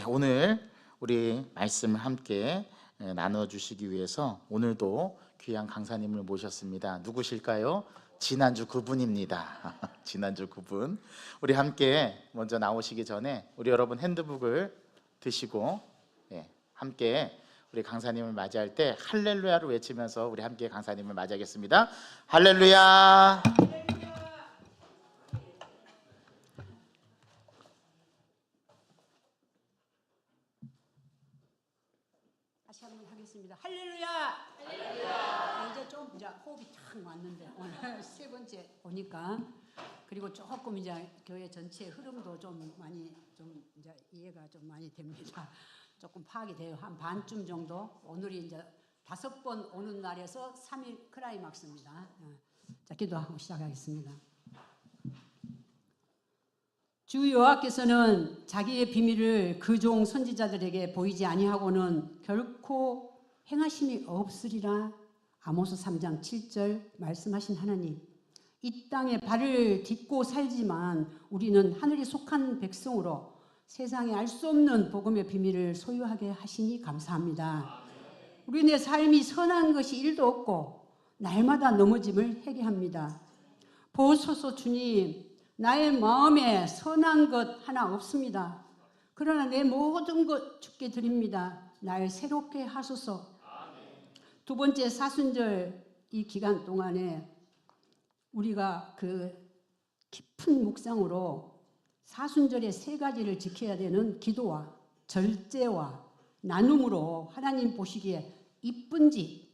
오늘 우리 말씀을 함께 나눠주시기 위해서 오늘도 귀한 강사님을 모셨습니다. 누구실까요? 지난주 그분입니다. 지난주 그분. 우리 함께 먼저 나오시기 전에 우리 여러분 핸드북을 드시고 함께 우리 강사님을 맞이할 때 할렐루야를 외치면서 우리 함께 강사님을 맞이하겠습니다. 할렐루야. 다시 한번 하겠습니다. 할렐루야. 할렐루야. 이제 좀 호흡이 탁 왔는데 오늘 세 번째 보니까 그리고 조금 이제 교회 전체 흐름도 좀 많이 좀 이제 이해가 좀 많이 됩니다. 조금 파악이 돼요. 한 반쯤 정도. 오늘이 이제 5번 오는 날에서 3일 클라이막스입니다. 자, 기도하고 시작하겠습니다. 주 여호와께서는 자기의 비밀을 그 종 선지자들에게 보이지 아니하고는 결코 행하심이 없으리라. 아모스 3장 7절 말씀하신 하나님, 이 땅에 발을 딛고 살지만 우리는 하늘에 속한 백성으로 세상에 알 수 없는 복음의 비밀을 소유하게 하시니 감사합니다. 우리의 삶이 선한 것이 1도 없고 날마다 넘어짐을 회개합니다. 보소서 주님, 나의 마음에 선한 것 하나 없습니다. 그러나 내 모든 것 주께 드립니다. 날 새롭게 하소서. 두 번째 사순절 이 기간 동안에 우리가 그 깊은 묵상으로 사순절의 3가지를 지켜야 되는 기도와 절제와 나눔으로 하나님 보시기에 이쁜지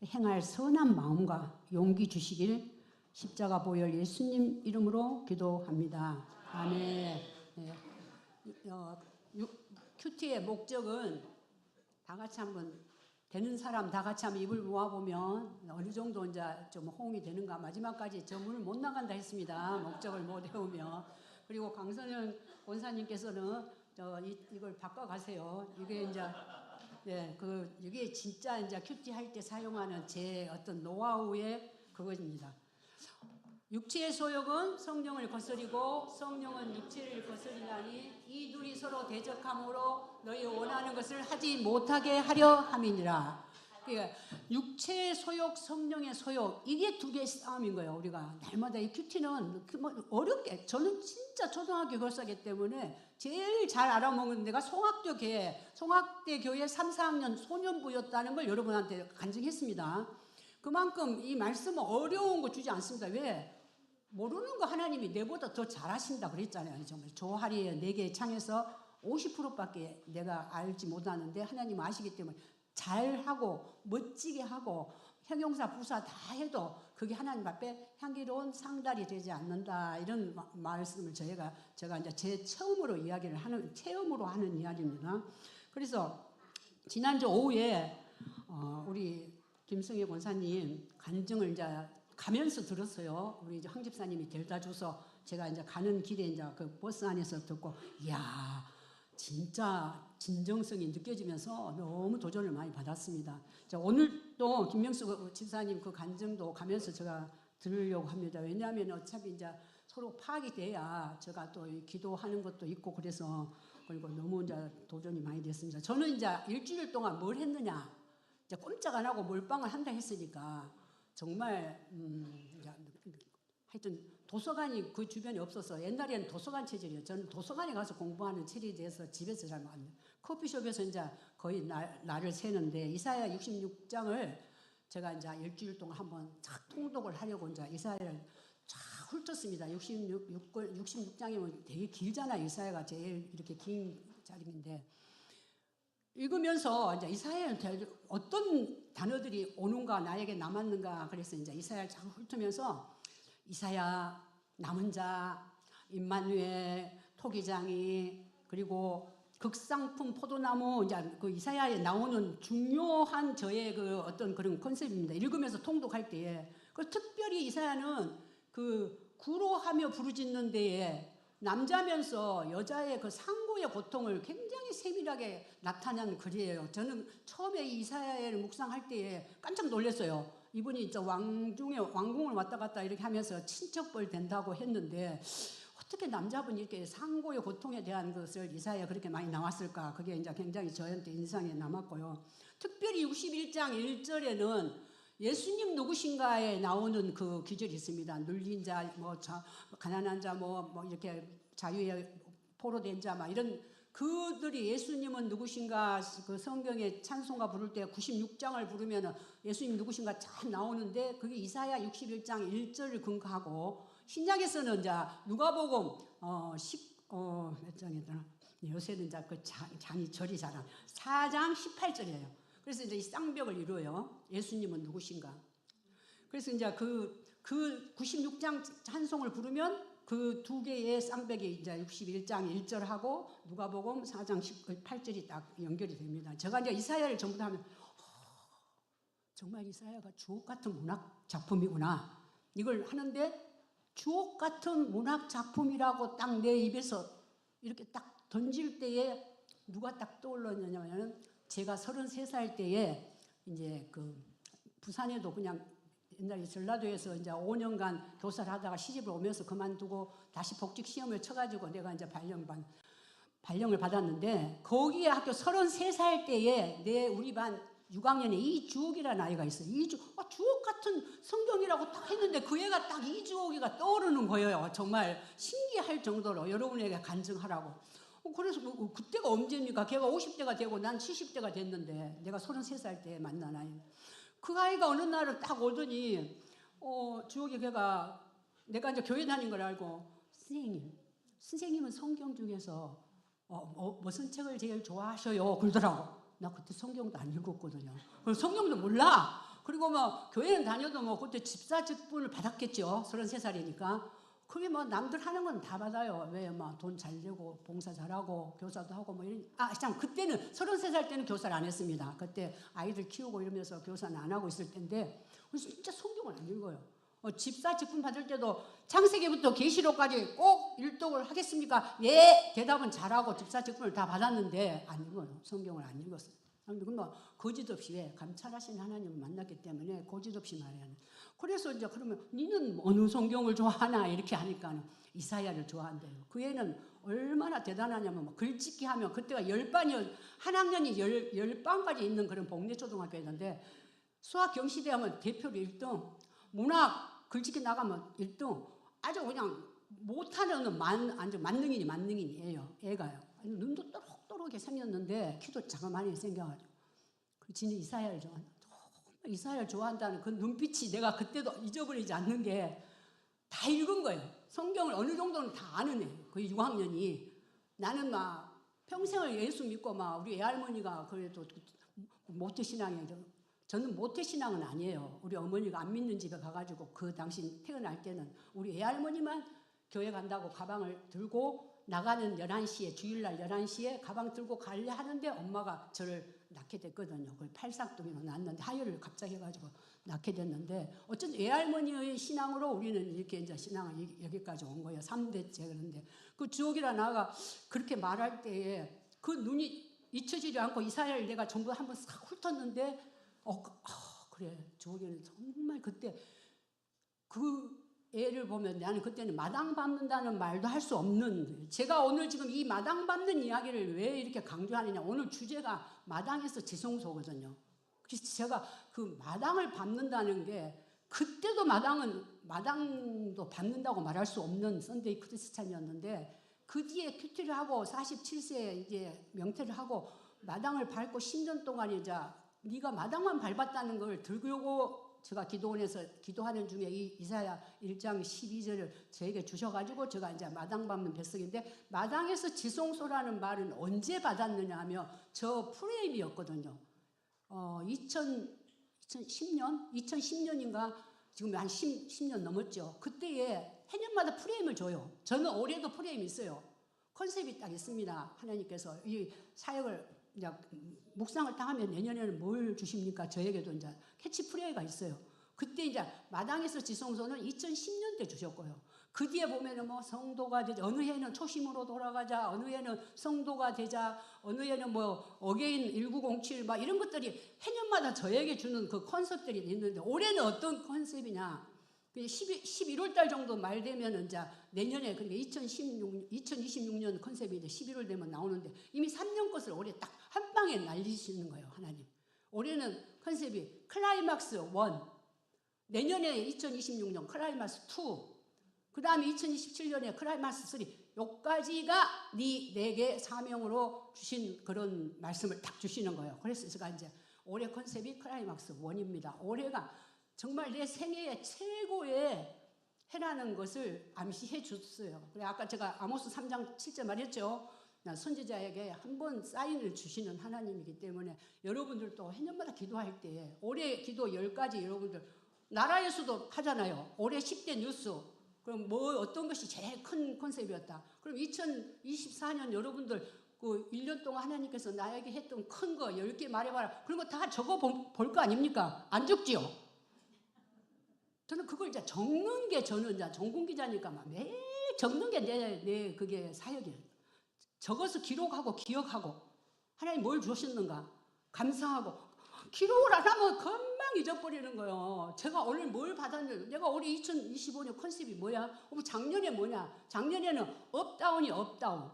행할 선한 마음과 용기 주시길 십자가 보혈 예수님 이름으로 기도합니다. 아멘. 큐티의 목적은 다 같이 한번 되는 사람 다 같이 한번 입을 모아보면 어느 정도 이제 좀 호응이 되는가. 마지막까지 저 문을 못 나간다 했습니다. 목적을 못 외우면. 그리고 강선영 권사님께서는 이걸 바꿔가세요. 이게 이제 이게 진짜 이제 큐티 할 때 사용하는 제 어떤 노하우의 그것입니다. 육체의 소욕은 성령을 거스리고 성령은 육체를 거스리나니 이 둘이 서로 대적함으로 너희 원하는 것을 하지 못하게 하려 함이니라. 그러니까 육체의 소욕, 성령의 소욕, 이게 두 개의 싸움인 거예요. 우리가 날마다 이 큐티는 어렵게, 저는 진짜 초등학교 교사이기 때문에 제일 잘 알아먹는 데가 송악대 교회 3, 4학년 소년부였다는 걸 여러분한테 간증했습니다. 그만큼 이 말씀은 어려운 거 주지 않습니다. 왜? 모르는 거 하나님이 내보다 더 잘하신다 그랬잖아요. 정말 조하리에 4개 창에서 50%밖에 내가 알지 못하는데 하나님 아시기 때문에 잘하고 멋지게 하고 형용사 부사 다 해도 그게 하나님 앞에 향기로운 상달이 되지 않는다. 이런 말씀을 제가 이제 제 체험으로 하는 이야기입니다. 그래서 지난주 오후에 우리 김성애 권사님 간증을 이제 가면서 들었어요. 우리 이제 황 집사님이 데려다 줘서 제가 이제 가는 길에 이제 그 버스 안에서 듣고, 이야, 진짜 진정성이 느껴지면서 너무 도전을 많이 받았습니다. 자, 오늘 또 김명수 집사님 그 간증도 가면서 제가 들으려고 합니다. 왜냐하면 어차피 이제 서로 파악이 돼야 제가 또 기도하는 것도 있고 그래서 그리고 너무 이제 도전이 많이 됐습니다. 저는 이제 일주일 동안 뭘 했느냐? 이제 꼼짝 안 하고 몰빵을 한다 했으니까 정말 하여튼 도서관이 그 주변에 없어서 옛날에는 도서관 체질이에요. 저는 도서관에 가서 공부하는 체질에 대해서 집에서 잘 안 해요. 커피숍에서 이제 거의 날을 새는데 이사야 66장을 제가 이제 일주일 동안 한번 착 통독을 하려고 이제 이사야를 쫙 훑었습니다. 66장이면 되게 길잖아요. 이사야가 제일 이렇게 긴 자리인데 읽으면서 이제 이사야는 어떤 단어들이 오는가 나에게 남았는가 그래서 이제 이사야를 잘 훑으면서 이사야, 남은 자, 임마누엘, 토기장이 그리고 극상품 포도나무 이제 그 이사야에 나오는 중요한 저의 그 어떤 그런 컨셉입니다. 읽으면서 통독할 때에 그 특별히 이사야는 그 구로하며 부르짖는 데에 남자면서 여자의 그 상고의 고통을 굉장히 세밀하게 나타낸 글이에요. 저는 처음에 이 이사야를 묵상할 때에 깜짝 놀랐어요. 이분이 왕궁을 왔다 갔다 이렇게 하면서 친척벌 된다고 했는데 어떻게 남자분이 이렇게 상고의 고통에 대한 것을 이사야에 그렇게 많이 나왔을까? 그게 이제 굉장히 저한테 인상에 남았고요. 특별히 61장 1절에는 예수님 누구신가에 나오는 그 기절이 있습니다. 눌린 자, 가난한 자, 이렇게 자유에 포로된 자, 막 이런 그들이 예수님은 누구신가 그 성경에 찬송가 부를 때 96장을 부르면 예수님 누구신가 잘 나오는데 그게 이사야 61장 1절을 근거하고 신약에서는 이제 누가복음 몇 장이더라? 요새는 이제 그 장이 절이 잘한 4장 18절이에요. 그래서 이제 이 쌍벽을 이루어요. 예수님은 누구신가? 그래서 이제 그 96장 찬송을 부르면 그 두 개의 쌍벽이 이제 61장 1절하고 누가복음 4장 18절이 딱 연결이 됩니다. 제가 이제 이사야를 전부 다 하면 정말 이사야가 주옥 같은 문학 작품이구나. 이걸 하는데 주옥 같은 문학 작품이라고 딱 내 입에서 이렇게 딱 던질 때에 누가 딱 떠올랐냐면은 제가 33살 때에 이제 그 부산에도 그냥 옛날에 전라도에서 이제 5년간 교사를 하다가 시집을 오면서 그만두고 다시 복직 시험을 쳐가지고 내가 이제 발령을 받았는데 거기에 학교 33살 때에 우리 반 6학년에 이주옥이라는 아이가 있어요. 주옥 같은 성경이라고 딱 했는데 그 애가 딱 이주옥이가 떠오르는 거예요. 정말 신기할 정도로 여러분에게 간증하라고. 그래서 그때가 언제입니까? 걔가 50대가 되고 난 70대가 됐는데 내가 33살 때 만난 아이. 그 아이가 어느 날은 딱 오더니 주옥이 걔가 내가 이제 교회 다닌 걸 알고 선생님은 성경 중에서 무슨 책을 제일 좋아하셔요? 그러더라고. 나 그때 성경도 안 읽었거든요. 그리고 성경도 몰라. 그리고 교회는 다녀도 그때 집사 직분을 받았겠죠. 33살이니까. 그게 남들 하는 건 다 받아요. 왜 돈 잘 내고 봉사 잘하고 교사도 하고 이런. 참 그때는 33살 때는 교사를 안 했습니다. 그때 아이들 키우고 이러면서 교사는 안 하고 있을 텐데 그래서 진짜 성경을 안 읽어요. 집사 직분 받을 때도 창세기부터 계시록까지 꼭 일독을 하겠습니까? 예. 대답은 잘하고 집사 직분을 다 받았는데 안 읽어요. 성경을 안 읽었어요. 그럼 거짓 없이 왜 감찰하신 하나님을 만났기 때문에 거짓 없이 말해야 해. 그래서 이제 그러면 니는 어느 성경을 좋아하나 이렇게 하니까 이사야를 좋아한대요. 그 애는 얼마나 대단하냐면 글짓기 하면 그때가 10반이 한 학년이 10반까지 있는 그런 복례초등학교였는데 수학 경시대 하면 대표로 1등, 문학 글짓기 나가면 1등. 아주 그냥 못하는 아주 만능인이에요. 애가요. 눈도 또록또록하게 생겼는데 키도 자그마하게 생겨가지고 진짜 이사야를 좋아한다는 그 눈빛이 내가 그때도 잊어버리지 않는 게 다 읽은 거예요. 성경을 어느 정도는 다 아는 애. 그 6학년이. 나는 평생을 예수 믿고 우리 애할머니가 그래도 모태신앙이에요. 저는 모태신앙은 아니에요. 우리 어머니가 안 믿는 집에 가가지고 그 당시 태어날 때는 우리 애할머니만 교회 간다고 가방을 들고 나가는 11시에 주일날 11시에 가방 들고 가려 하는데 엄마가 저를 낳게 됐거든요. 그 팔삭둥이로 낳았는데 하혈을 갑자기 해가지고 낳게 됐는데 어쨌든 외할머니의 신앙으로 우리는 이렇게 이제 신앙을 여기까지 온 거예요. 3대째. 그런데 그 주옥이라 나가 그렇게 말할 때에 그 눈이 잊혀지지 않고 이사야를 내가 전부 한번 싹 훑었는데 그래 주옥이는 정말 그때 그 애를 보면 나는 그때는 마당 밟는다는 말도 할 수 없는, 제가 오늘 지금 이 마당 밟는 이야기를 왜 이렇게 강조하느냐, 오늘 주제가 마당에서 지성소거든요. 그래서 제가 그 마당을 밟는다는 게 그때도 마당도 밟는다고 말할 수 없는 선데이 크리스찬이었는데 그 뒤에 큐티를 하고 47세에 이제 명퇴를 하고 마당을 밟고 10년 동안 이제 네가 마당만 밟았다는 걸 들고 제가 기도원에서 기도하는 중에 이 이사야 1장 12절을 저에게 주셔가지고 제가 이제 마당 밟는 뱃속인데, 마당에서 지성소라는 말은 언제 받았느냐 하면 저 프레임이었거든요. 2010년인가 지금 한 10년 넘었죠. 그때에 해년마다 프레임을 줘요. 저는 올해도 프레임이 있어요. 컨셉이 딱 있습니다. 하나님께서 이 사역을 이제 묵상을 딱 하면 내년에는 뭘 주십니까? 저에게도 이제 캐치프레이가 있어요. 그때 이제 마당에서 지성소는 2010년대 주셨고요. 그 뒤에 보면은 뭐 성도가 되자, 어느 해는 초심으로 돌아가자, 어느 해는 성도가 되자, 어느 해는 뭐 어게인 1907 막 이런 것들이 해년마다 저에게 주는 그 컨셉들이 있는데, 올해는 어떤 컨셉이냐? 11월 달 정도 말 되면 이제 내년에 그러니까 2026년 컨셉이 이제 11월 되면 나오는데 이미 3년 것을 올해 딱 한 방에 날리시는 거예요, 하나님. 올해는 컨셉이 클라이막스 1, 내년에 2026년 클라이막스 2, 그 다음에 2027년에 클라이막스 3, 요까지가 내게 사명으로 주신 그런 말씀을 딱 주시는 거예요. 그래서 제가 이제 올해 컨셉이 클라이막스 1입니다. 올해가 정말 내 생애의 최고의 해라는 것을 암시해 줬어요. 그래 아까 제가 아모스 3장 7절 말했죠. 선지자에게 한 번 사인을 주시는 하나님이기 때문에 여러분들도 해년마다 기도할 때 올해 기도 10가지 여러분들 나라에서도 하잖아요. 올해 10대 뉴스 그럼 뭐 어떤 것이 제일 큰 컨셉이었다. 그럼 2024년 여러분들 그 1년 동안 하나님께서 나에게 했던 큰 거 10개 말해봐라. 그런 거 다 적어 볼 거 아닙니까? 안 적지요? 저는 그걸 이제 적는 게 저는 이제 전공 기자니까 막 매일 적는 게 내 그게 사역이에요. 적어서 기록하고 기억하고 하나님 뭘 주셨는가 감사하고 기록을 안 하면 금방 잊어버리는 거예요. 제가 오늘 뭘 받았는지 내가 올해 2025년 컨셉이 뭐야? 작년에 뭐냐? 작년에는 업다운이 업다운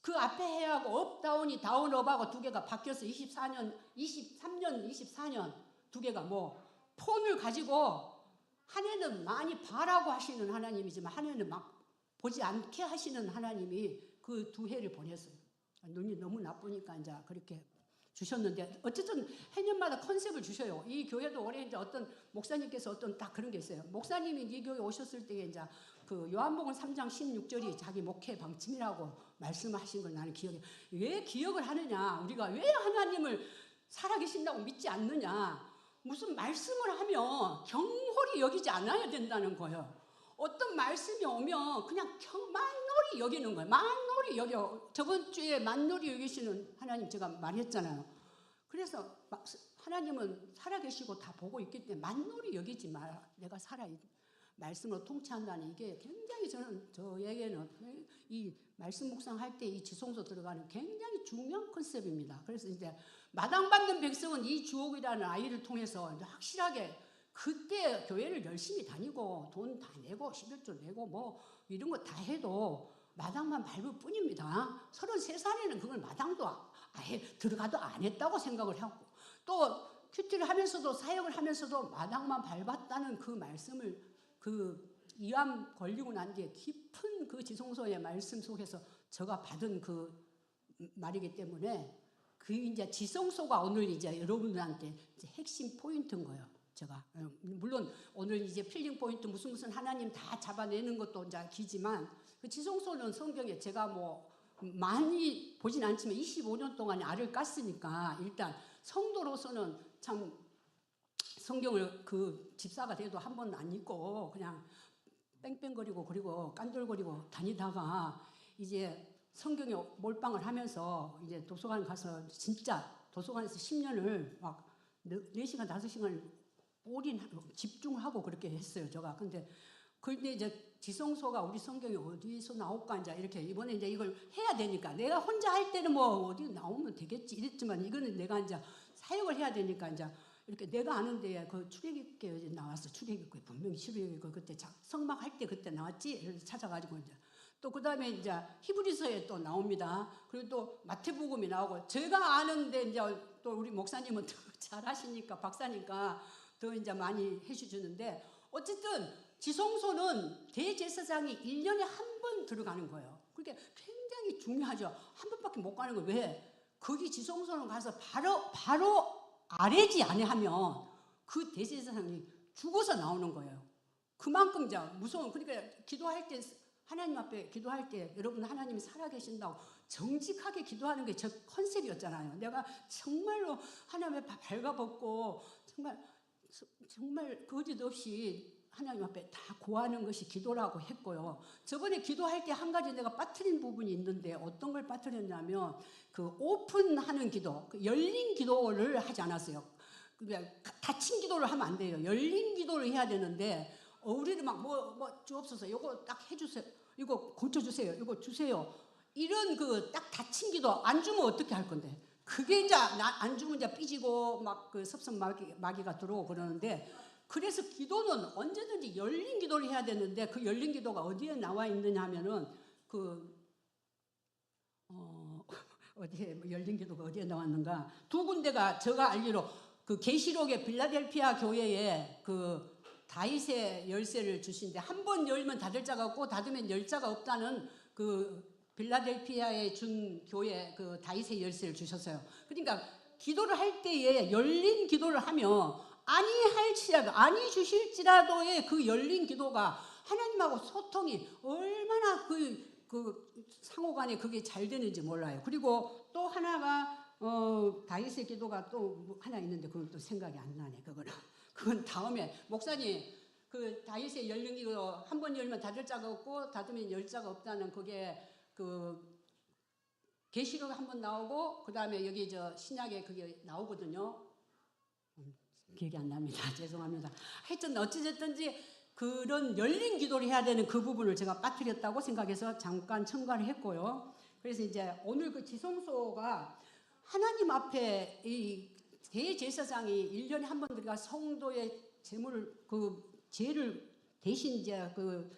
그 앞에 해하고 업다운이 다운업하고 두 개가 바뀌어서 23년 24년 두 개가 뭐 폰을 가지고 한 해는 많이 바라고 하시는 하나님이지만 한 해는 막 보지 않게 하시는 하나님이 그 두 해를 보냈어요. 눈이 너무 나쁘니까 이제 그렇게 주셨는데 어쨌든 해년마다 컨셉을 주셔요. 이 교회도 올해 이제 어떤 목사님께서 어떤 딱 그런 게 있어요. 목사님이 이 교회 오셨을 때 이제 그 요한복음 3장 16절이 자기 목회 방침이라고 말씀하신 걸 나는 기억해. 왜 기억을 하느냐? 우리가 왜 하나님을 살아계신다고 믿지 않느냐? 무슨 말씀을 하면 경홀히 여기지 않아야 된다는 거예요. 어떤 말씀이 오면 그냥 만놀이 여기는 거예요. 만놀이 여겨. 저번 주에 만놀이 여기시는 하나님 제가 말했잖아요. 그래서 하나님은 살아계시고 다 보고 있기 때문에 만놀이 여기지 마라. 내가 말씀으로 통치한다는 이게 굉장히 저에게는 이 말씀 묵상할 때 이 지성소 들어가는 굉장히 중요한 컨셉입니다. 그래서 이제 마당받는 백성은 이 주옥이라는 아이를 통해서 이제 확실하게 그때 교회를 열심히 다니고 돈 다 내고 11조 내고 뭐 이런 거 다 해도 마당만 밟을 뿐입니다. 33살에는 그걸 마당도 아예 들어가도 안 했다고 생각을 하고 또 큐티를 하면서도 사역을 하면서도 마당만 밟았다는 그 말씀을 그 이암 걸리고 난 뒤에 깊은 그 지성소의 말씀 속에서 제가 받은 그 말이기 때문에 그 이제 지성소가 오늘 이제 여러분들한테 이제 핵심 포인트인 거예요. 제가 물론 오늘 이제 필링 포인트 무슨 하나님 다 잡아내는 것도 이제 기지만 그 지성소는 성경에 제가 뭐 많이 보진 않지만 25년 동안 알을 깠으니까 일단 성도로서는 참 성경을 그 집사가 돼도 한 번 안 읽고 그냥 뺑뺑거리고 그리고 깐돌거리고 다니다가 이제 성경에 몰빵을 하면서 이제 도서관 가서 진짜 도서관에서 10년을 막 4시간 5시간을 집중하고 그렇게 했어요. 제가 근데 이제 지성소가 우리 성경이 어디서 나올까 이제 이렇게 이번에 이제 이걸 해야 되니까 내가 혼자 할 때는 뭐 어디 나오면 되겠지 이랬지만 이거는 내가 이제 사역을 해야 되니까 이제 이렇게 내가 아는 데에 그 출애굽기에 나왔어. 출애굽기 분명히 출애굽기 그때 성막 할 때 그때 나왔지. 그래서 찾아가지고 이제 또 그다음에 이제 히브리서에 또 나옵니다. 그리고 또 마태복음이 나오고 제가 아는데 이제 또 우리 목사님은 더 잘하시니까 박사니까 더 이제 많이 해주시는데 어쨌든 지성소는 대제사장이 1년에 한 번 들어가는 거예요. 그게 굉장히 중요하죠. 한 번밖에 못 가는 거예요. 왜? 거기 지성소는 가서 바로 아래지 아니하면 그 대제사장이 죽어서 나오는 거예요. 그만큼 이제 무서운 그러니까 기도할 때 하나님 앞에 기도할 때 여러분 하나님이 살아계신다고 정직하게 기도하는 게 저 컨셉이었잖아요. 내가 정말로 하나님 앞에 발가벗고 정말 거짓 없이 하나님 앞에 다 고하는 것이 기도라고 했고요. 저번에 기도할 때 한 가지 내가 빠뜨린 부분이 있는데 어떤 걸 빠뜨렸냐면 그 오픈하는 기도, 그 열린 기도를 하지 않았어요. 그냥 닫힌 기도를 하면 안 돼요. 열린 기도를 해야 되는데 우리는 막 뭐 주옵소서 이거 딱 해주세요. 이거 고쳐주세요. 이거 주세요. 이런 그 딱 닫힌 기도 안 주면 어떻게 할 건데? 그게 이제 안 주면 이제 삐지고 막 그 섭섭 마귀가 들어오고 그러는데 그래서 기도는 언제든지 열린 기도를 해야 되는데 그 열린 기도가 어디에 나와 있느냐 하면은 어디에 뭐 열린 기도가 어디에 나왔는가? 두 군데가 제가 알기로 그 계시록의 빌라델피아 교회에 그 다윗의 열쇠를 주신데 한 번 열면 닫을 자가 없고 닫으면 열 자가 없다는 그 빌라델피아에 준 교회 그 다윗의 열쇠를 주셨어요. 그러니까 기도를 할 때에 열린 기도를 하며 아니할지라도 아니 주실지라도의 그 열린 기도가 하나님하고 소통이 얼마나 그 상호간에 그게 잘 되는지 몰라요. 그리고 또 하나가 다윗의 기도가 또 하나 있는데 그건 또 생각이 안 나네. 그건 다음에 목사님 그 다윗의 열린 기도 한 번 열면 닫을 자가 없고 닫으면 열 자가 없다는 그게 그 계시록에 한 번 나오고 그 다음에 여기 저 신약에 그게 나오거든요. 기억이 안 납니다. 죄송합니다. 하여튼 어찌됐든지 그런 열린 기도를 해야 되는 그 부분을 제가 빠뜨렸다고 생각해서 잠깐 첨가를 했고요. 그래서 이제 오늘 그 지성소가 하나님 앞에 이 대제사장이 1년에 한 번 들어가 성도의 제물을 그 죄를 대신 이제 그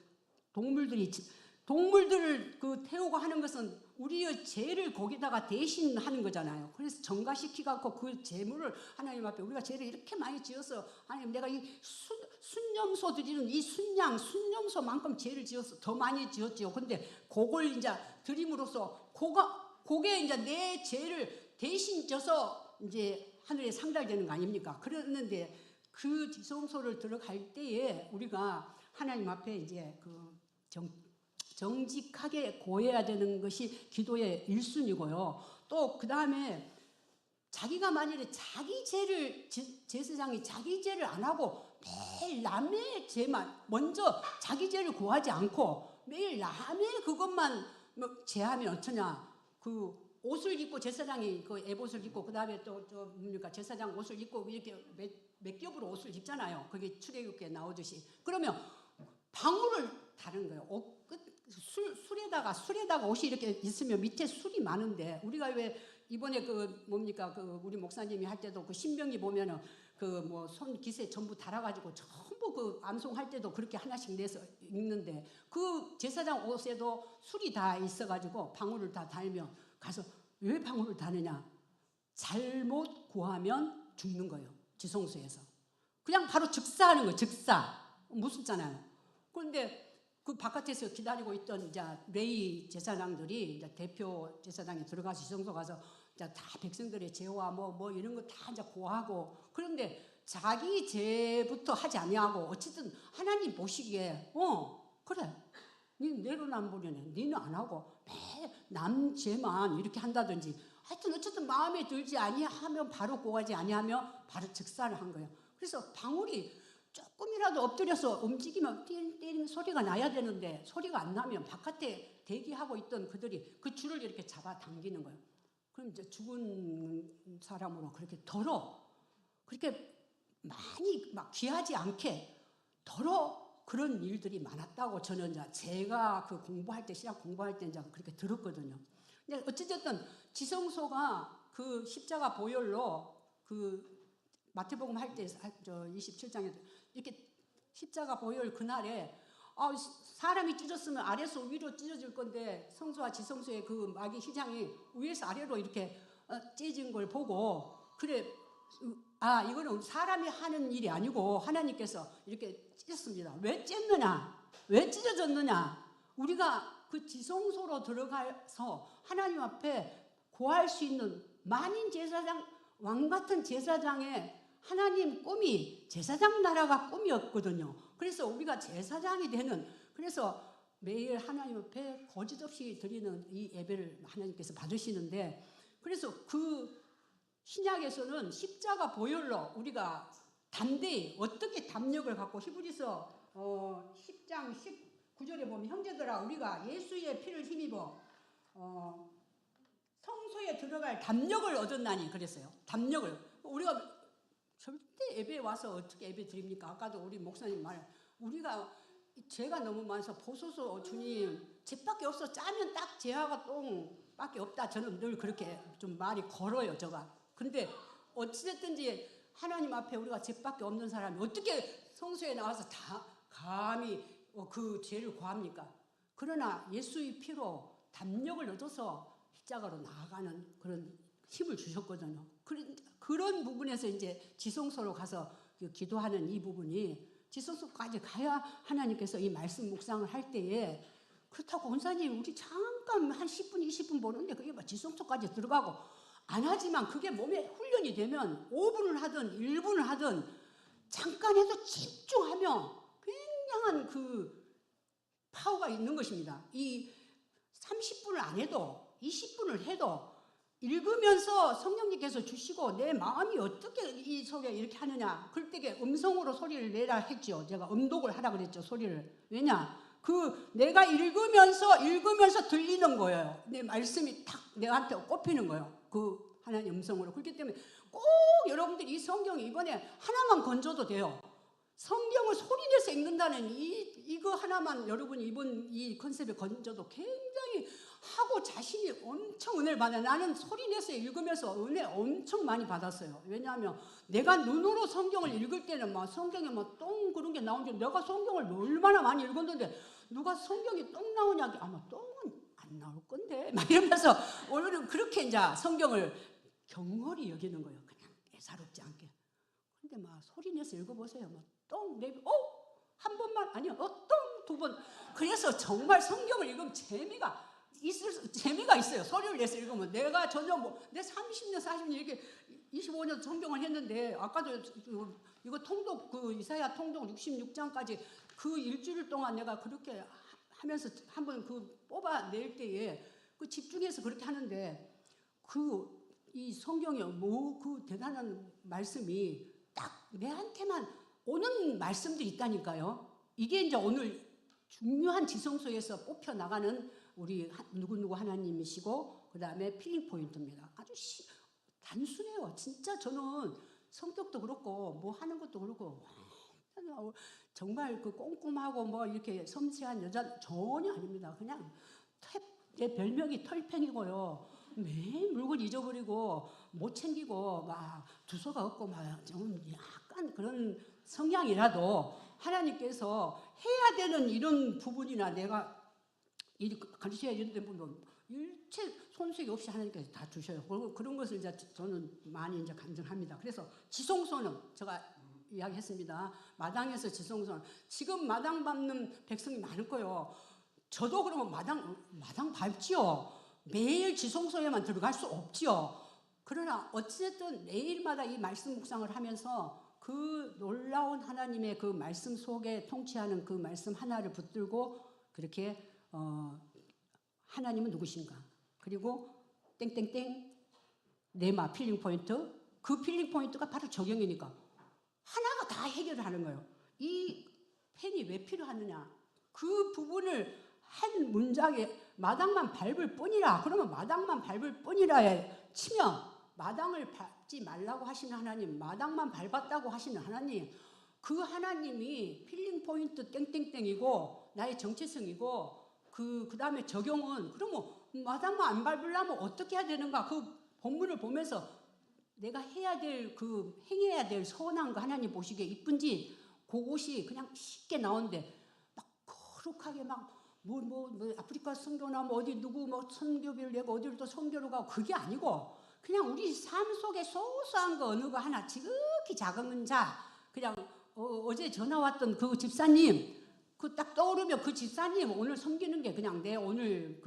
동물들을 그 태우고 하는 것은 우리의 죄를 거기다가 대신 하는 거잖아요. 그래서 정가시키갖고 그 제물을 하나님 앞에 우리가 죄를 이렇게 많이 지어서 하나님 내가 이 순념소 드리는 이 순념소만큼 죄를 지어서 더 많이 지었지요. 근데 그걸 이제 드림으로써 그게 이제 내 죄를 대신 져서 이제 하늘에 상달되는 거 아닙니까? 그랬는데 그 지성소를 들어갈 때에 우리가 하나님 앞에 이제 그 정직하게 고해야 되는 것이 기도의 1순위고요. 또 그 다음에 자기가 만일에 자기 죄를 제사장이 자기 죄를 안 하고 매일 남의 죄만 먼저 자기 죄를 구하지 않고 매일 남의 그것만 뭐 죄하면 어쩌냐. 그 옷을 입고 제사장이 그 에봇을 입고 그 다음에 또 뭡니까 제사장 옷을 입고 이렇게 몇 겹으로 옷을 입잖아요. 그게 출애굽기에 나오듯이. 그러면 방울을 다른 거예요. 술에다가 옷이 이렇게 있으면 밑에 술이 많은데 우리가 왜 이번에 그 뭡니까 그 우리 목사님이 할 때도 그 신명기 보면은 그 뭐 손 기세 전부 달아가지고 전부 그 암송할 때도 그렇게 하나씩 내서 읽는데 그 제사장 옷에도 술이 다 있어가지고 방울을 다 달면 가서 왜 방울을 다느냐? 잘못 구하면 죽는 거예요. 지성소에서 그냥 바로 즉사하는 거예요. 즉사 무섭잖아요. 그런데 그 바깥에서 기다리고 있던 이제 레위 제사장들이 이제 대표 제사장이 들어가서 지성소 가서 이제 다 백성들의 죄와 뭐 이런 거 다 이제 고하고 그런데 자기 죄부터 하지 아니하고 어쨌든 하나님 보시기에 그래 니 내로남불이네 니는 안 하고 매 남 죄만 이렇게 한다든지 하여튼 어쨌든 마음에 들지 아니하면 바로 고하지 아니하면 바로 즉사를 한 거예요. 그래서 방울이 조금이라도 엎드려서 움직이면 띠링 소리가 나야 되는데 소리가 안 나면 바깥에 대기하고 있던 그들이 그 줄을 이렇게 잡아당기는 거예요. 그럼 이제 죽은 사람으로 그렇게 그렇게 많이 막 귀하지 않게 그런 일들이 많았다고 저는 이제 제가 그 공부할 때 신학 공부할 때 이제 그렇게 들었거든요. 근데 어찌됐든 지성소가 그 십자가 보혈로 그 마태복음 할 때 27장에 이렇게 십자가 보혈 그날에 사람이 찢었으면 아래서 위로 찢어질 건데 성소와 지성소의 그 마귀 휘장이 위에서 아래로 이렇게 찢은 걸 보고 그래 이거는 사람이 하는 일이 아니고 하나님께서 이렇게 찢었습니다. 왜 찢느냐? 왜 찢어졌느냐? 우리가 그 지성소로 들어가서 하나님 앞에 구할 수 있는 만인 제사장 왕 같은 제사장의 하나님 꿈이 제사장 나라가 꿈이었거든요. 그래서 우리가 제사장이 되는 그래서 매일 하나님 앞에 거짓 없이 드리는 이 예배를 하나님께서 받으시는데 그래서 그 신약에서는 십자가 보혈로 우리가 담대히 어떻게 담력을 갖고 히브리서 10장 19절에 보면 형제들아 우리가 예수의 피를 힘입어 성소에 들어갈 담력을 얻었나니 그랬어요. 담력을 우리가 절대 예배에 와서 어떻게 예배 드립니까? 아까도 우리 목사님 우리가 죄가 너무 많아서 보소서 주님 죄밖에 없어 짜면 딱 죄하고 똥밖에 없다. 저는 늘 그렇게 좀 말이 걸어요. 제가. 근데 어찌됐든지 하나님 앞에 우리가 죄밖에 없는 사람이 어떻게 성소에 나와서 다 감히 그 죄를 고합니까? 그러나 예수의 피로 담력을 얻어서 십자가로 나아가는 그런 힘을 주셨거든요. 그런 부분에서 이제 지성소로 가서 기도하는 이 부분이 지성소까지 가야 하나님께서 이 말씀 묵상을 할 때에 그렇다고 원사님 우리 잠깐 한 10분 20분 보는데 그게 막 지성소까지 들어가고 안 하지만 그게 몸에 훈련이 되면 5분을 하든 1분을 하든 잠깐 해도 집중하면 굉장한 그 파워가 있는 것입니다. 이 30분을 안 해도 20분을 해도 읽으면서 성령님께서 주시고 내 마음이 어떻게 이 속에 이렇게 하느냐. 그럴 때 음성으로 소리를 내라 했죠. 제가 음독을 하라 그랬죠. 소리를. 왜냐? 내가 읽으면서 들리는 거예요. 내 말씀이 탁 내한테 꼽히는 거예요. 그 하나님 음성으로. 그렇기 때문에 꼭 여러분들이 이 성경 이번에 하나만 건져도 돼요. 성경을 소리내서 읽는다는 이거 하나만 여러분이 이번 이 컨셉에 건져도 굉장히 하고 자신이 엄청 은혜를 받아요. 나는 소리내서 읽으면서 은혜 엄청 많이 받았어요. 왜냐하면 내가 눈으로 성경을 읽을 때는 막 성경에 막 똥 그런 게 나오는데 내가 성경을 얼마나 많이 읽었는데 누가 성경에 똥 나오냐 아마 똥은 안 나올 건데 막 이러면서 오늘은 그렇게 이제 성경을 경홀히 여기는 거예요. 그냥 예사롭지 않게. 근데 막 소리내서 읽어보세요. 막 똥, 네, 한 번만 아니요, 똥 두 번. 그래서 정말 성경을 읽으면 재미가 있어요. 소리를 내서 읽으면 내가 전혀 내 30년, 40년 이렇게 25년 성경을 했는데 아까도 이거 통독 이사야 통독 66장까지 그 일주일 동안 내가 그렇게 하면서 한번 뽑아낼 때에 집중해서 그렇게 하는데 이 성경에 그 대단한 말씀이 딱 내한테만 오는 말씀들이 있다니까요. 이게 이제 오늘 중요한 지성소에서 뽑혀 나가는 우리 누구누구 하나님이시고 그 다음에 필링 포인트입니다. 아주 단순해요. 진짜 저는 성격도 그렇고 뭐 하는 것도 그렇고 정말 꼼꼼하고 이렇게 섬세한 여자 전혀 아닙니다. 그냥 내 별명이 털팽이고요. 매일 물건 잊어버리고 못 챙기고 막 두서가 없고 막 좀 약간 그런 성향이라도 하나님께서 해야 되는 이런 부분이나 내가 가르쳐야 되는 부분 일체 손색이 없이 하나님께서 다 주셔요. 그런 것을 이제 저는 많이 이제 감정합니다. 그래서 지성소는 제가 이야기했습니다. 마당에서 지성소는 지금 마당 밟는 백성이 많을 거예요. 저도 그러면 마당 밟지요. 매일 지성소에만 들어갈 수 없지요. 그러나 어쨌든 매일마다 이 말씀 묵상을 하면서 그 놀라운 하나님의 그 말씀 속에 통치하는 그 말씀 하나를 붙들고 그렇게 하나님은 누구신가? 그리고 땡땡땡 네마 필링 포인트 그 필링 포인트가 바로 적용이니까 하나가 다 해결을 하는 거예요. 이 펜이 왜 필요하느냐? 그 부분을 한 문장에 마당만 밟을 뿐이라 그러면 마당만 밟을 뿐이라에 치면 마당을 밟지 말라고 하시는 하나님, 마당만 밟았다고 하시는 하나님, 그 하나님이 필링 포인트 땡땡땡이고 나의 정체성이고 그 다음에 적용은 그러면 마당만 안 밟으려면 어떻게 해야 되는가? 그 본문을 보면서 내가 해야 될 행해야 될 선한 거 하나님 보시기에 이쁜지 그것이 그냥 쉽게 나오는데 막 거룩하게 아프리카 선교나 어디 누구 선교비를 내고 어디를 또 선교로 가고 그게 아니고 그냥 우리 삶 속에 소소한 거 어느 거 하나 지극히 작은 자 그냥 어제 전화 왔던 그 집사님 딱 떠오르면 그 집사님 오늘 섬기는 게 그냥 내 오늘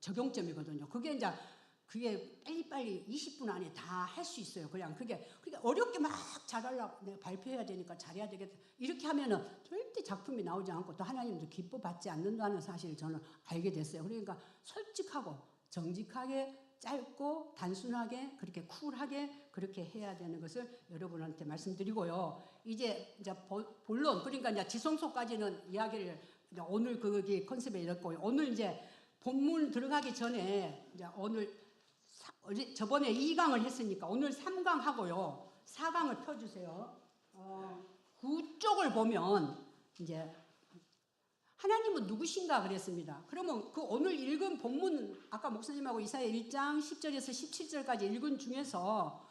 적용점이거든요. 그게 빨리빨리 20분 안에 다 할 수 있어요. 그게 어렵게 막 잘하려고 내가 발표해야 되니까 잘해야 되겠다. 이렇게 하면은 절대 작품이 나오지 않고 또 하나님도 기뻐받지 않는다는 사실을 저는 알게 됐어요. 그러니까 솔직하고 정직하게 짧고 단순하게 그렇게 쿨하게 그렇게 해야 되는 것을 여러분한테 말씀드리고요. 이제 본론 그러니까 이제 지성소까지는 이야기를 오늘 그게 컨셉에 이렇고 오늘 이제 본문 들어가기 전에 이제 저번에 2강을 했으니까 오늘 3강 하고요. 4강을 펴주세요. 9쪽을 보면 이제 하나님은 누구신가 그랬습니다. 그러면 오늘 읽은 본문 아까 목사님하고 이사야 1장 10절에서 17절까지 읽은 중에서